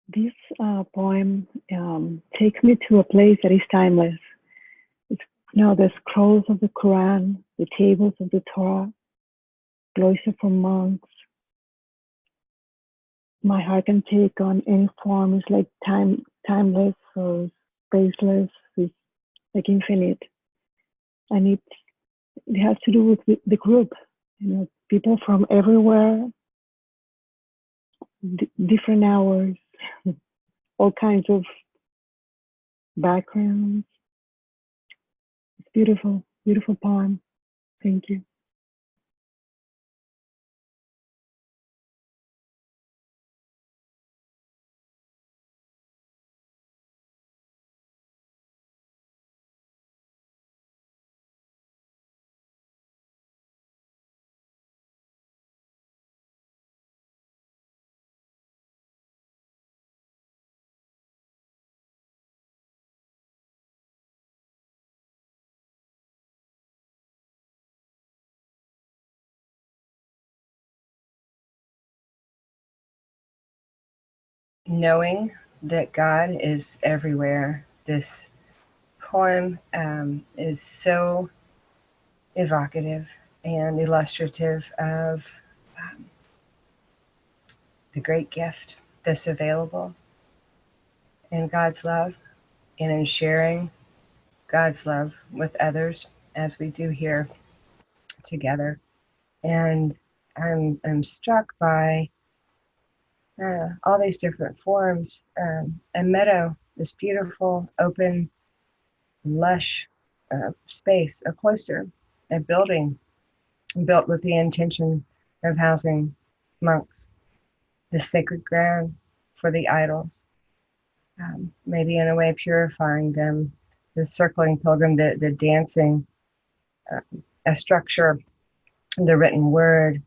This poem takes me to a place that is timeless. It's, the scrolls of the Quran, the tables of the Torah, cloister for monks. My heart can take on any form. It's like timeless or spaceless. It's like infinite, and it has to do with the group. People from everywhere, different hours, all kinds of backgrounds. It's beautiful, beautiful poem. Thank you. Knowing that God is everywhere. This poem is so evocative and illustrative of the great gift that's available in God's love and in sharing God's love with others as we do here together. And I'm struck by all these different forms. A meadow, this beautiful, open, lush space, a cloister, a building built with the intention of housing monks, the sacred ground for the idols, maybe in a way purifying them, the circling pilgrim, the dancing, a structure, the written word,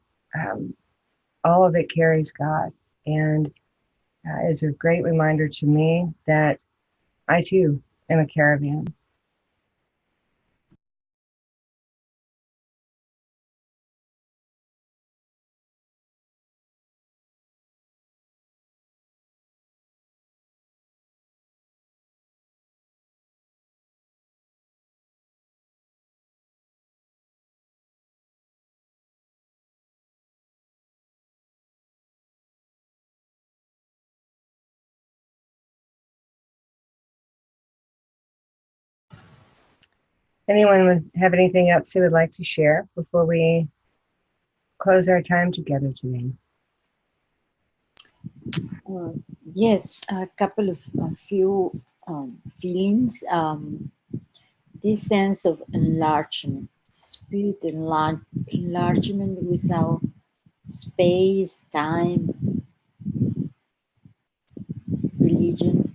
all of it carries God, and is a great reminder to me that I too am a caravan. Anyone have anything else they would like to share before we close our time together today? Yes, a couple of a few feelings. This sense of enlargement, spirit enlargement without space, time, religion.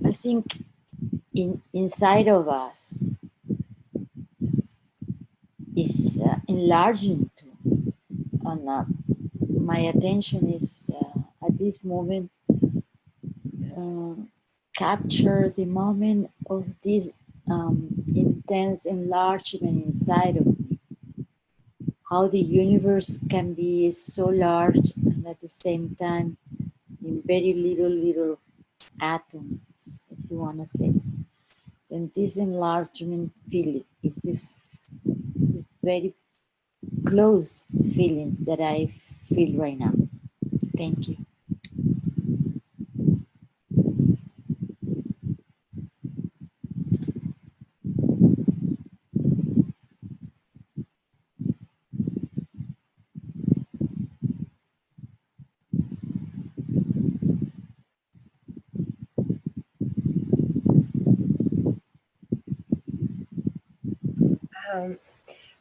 I think inside of us is enlarging too. And my attention is at this moment capture the moment of this intense enlargement inside of me. How the universe can be so large and at the same time in very little atoms, if you want to say. Then this enlargement feeling is the very close feeling that I feel right now. Thank you.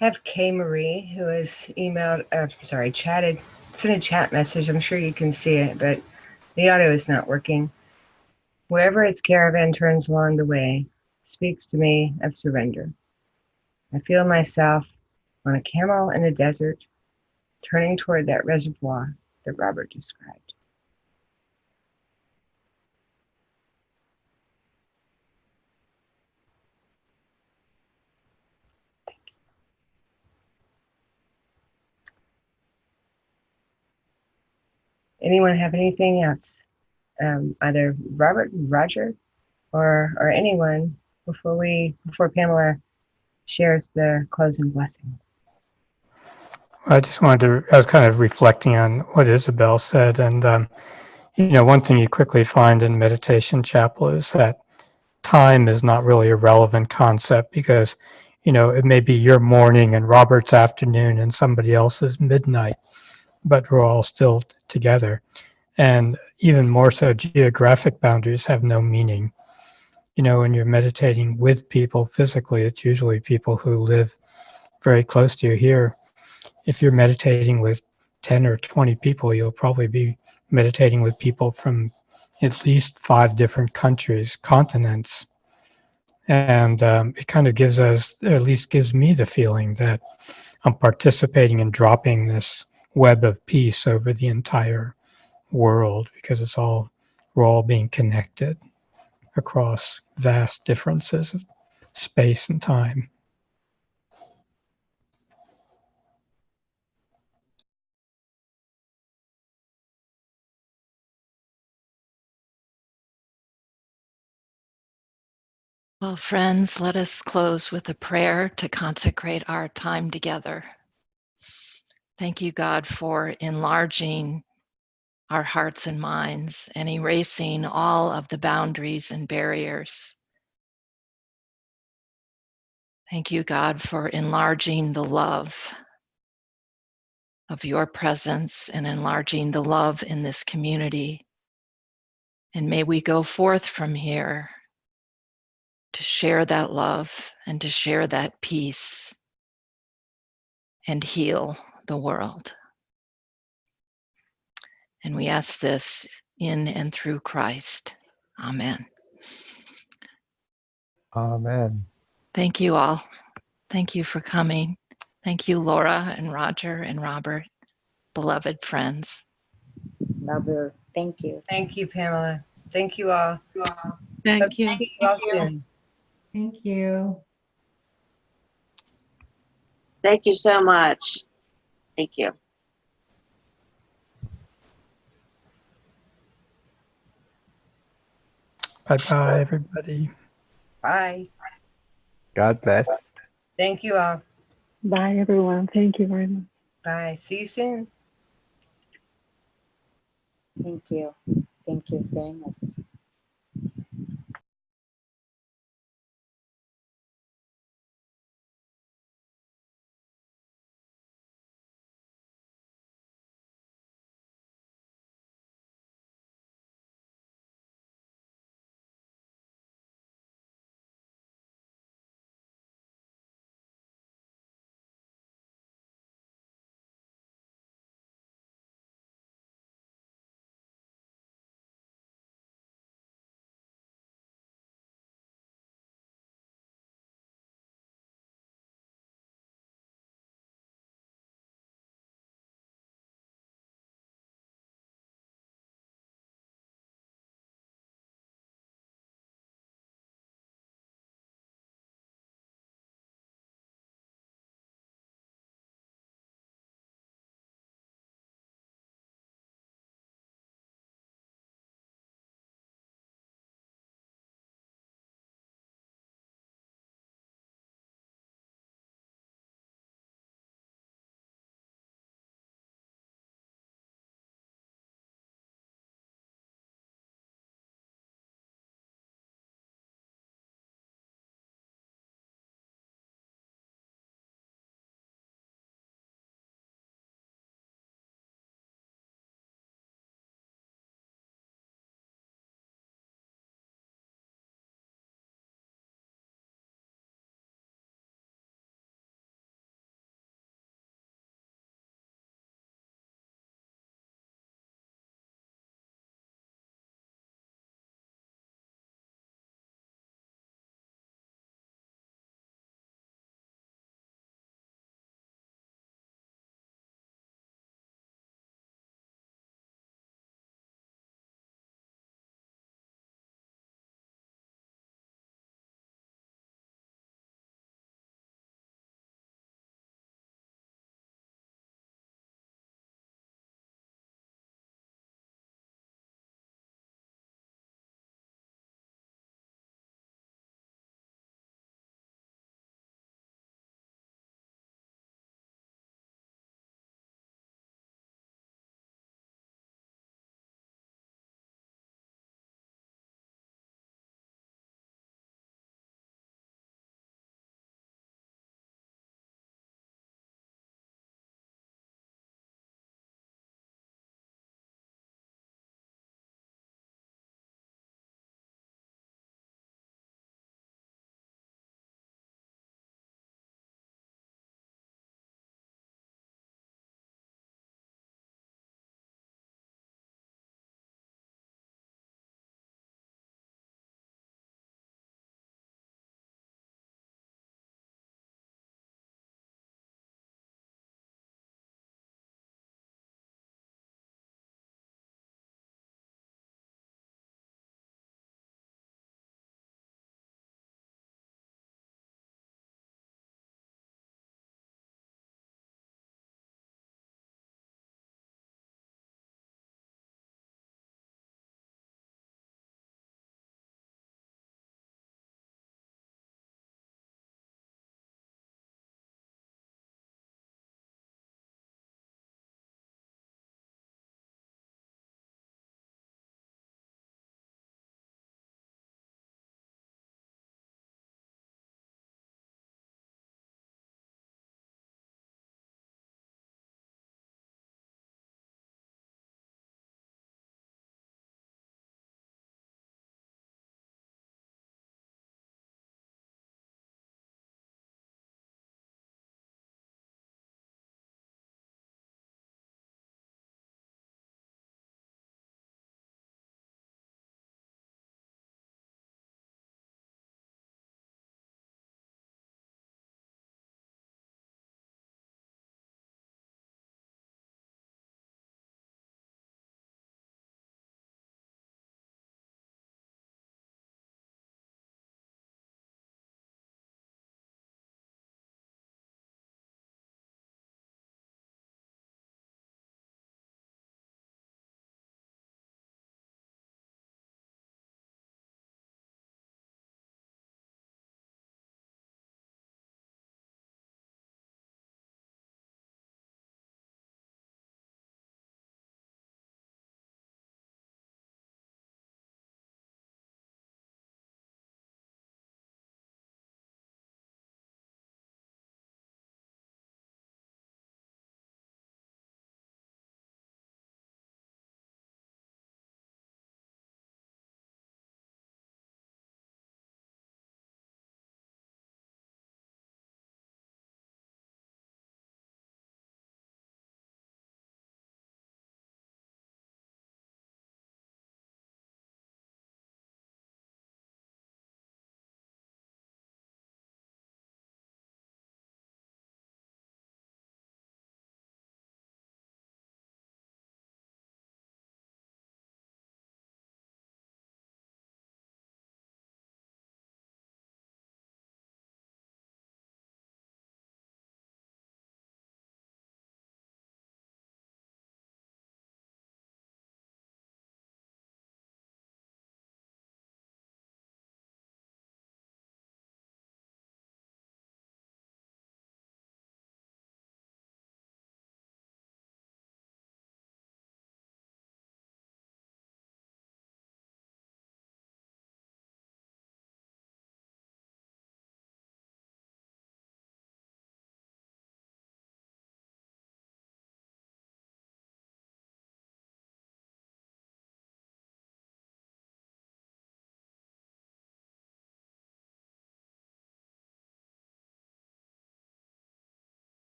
Have Kay Marie, who has chatted, sent a chat message. I'm sure you can see it, but the audio is not working. Wherever its caravan turns along the way, speaks to me of surrender. I feel myself on a camel in the desert, turning toward that reservoir that Robert described. Anyone have anything else? Either Robert, Roger, or anyone before Pamela shares the closing blessing. I just I was kind of reflecting on what Isabel said, and one thing you quickly find in Meditation Chapel is that time is not really a relevant concept because, it may be your morning and Robert's afternoon and somebody else's midnight, but we're all still together. And even more so, geographic boundaries have no meaning. When you're meditating with people physically, it's usually people who live very close to you. Here, if you're meditating with 10 or 20 people, you'll probably be meditating with people from at least 5 different countries, continents. And it kind of gives us, or at least gives me the feeling that I'm participating in dropping this web of peace over the entire world because we're all being connected across vast differences of space and time. Well, friends, let us close with a prayer to consecrate our time together. Thank you, God, for enlarging our hearts and minds and erasing all of the boundaries and barriers. Thank you, God, for enlarging the love of your presence and enlarging the love in this community. And may we go forth from here to share that love and to share that peace and heal the world. And we ask this in and through Christ. Amen. Amen. Thank you all. Thank you for coming. Thank you, Laura and Roger and Robert, beloved friends. Robert, thank you. Thank you, Pamela. Thank you all. Thank Hope to you. see you all soon. Thank you. Thank you so much. Thank you. Bye-bye, everybody. Bye. God bless. Thank you all. Bye, everyone. Thank you very much. Bye. See you soon. Thank you. Thank you very much.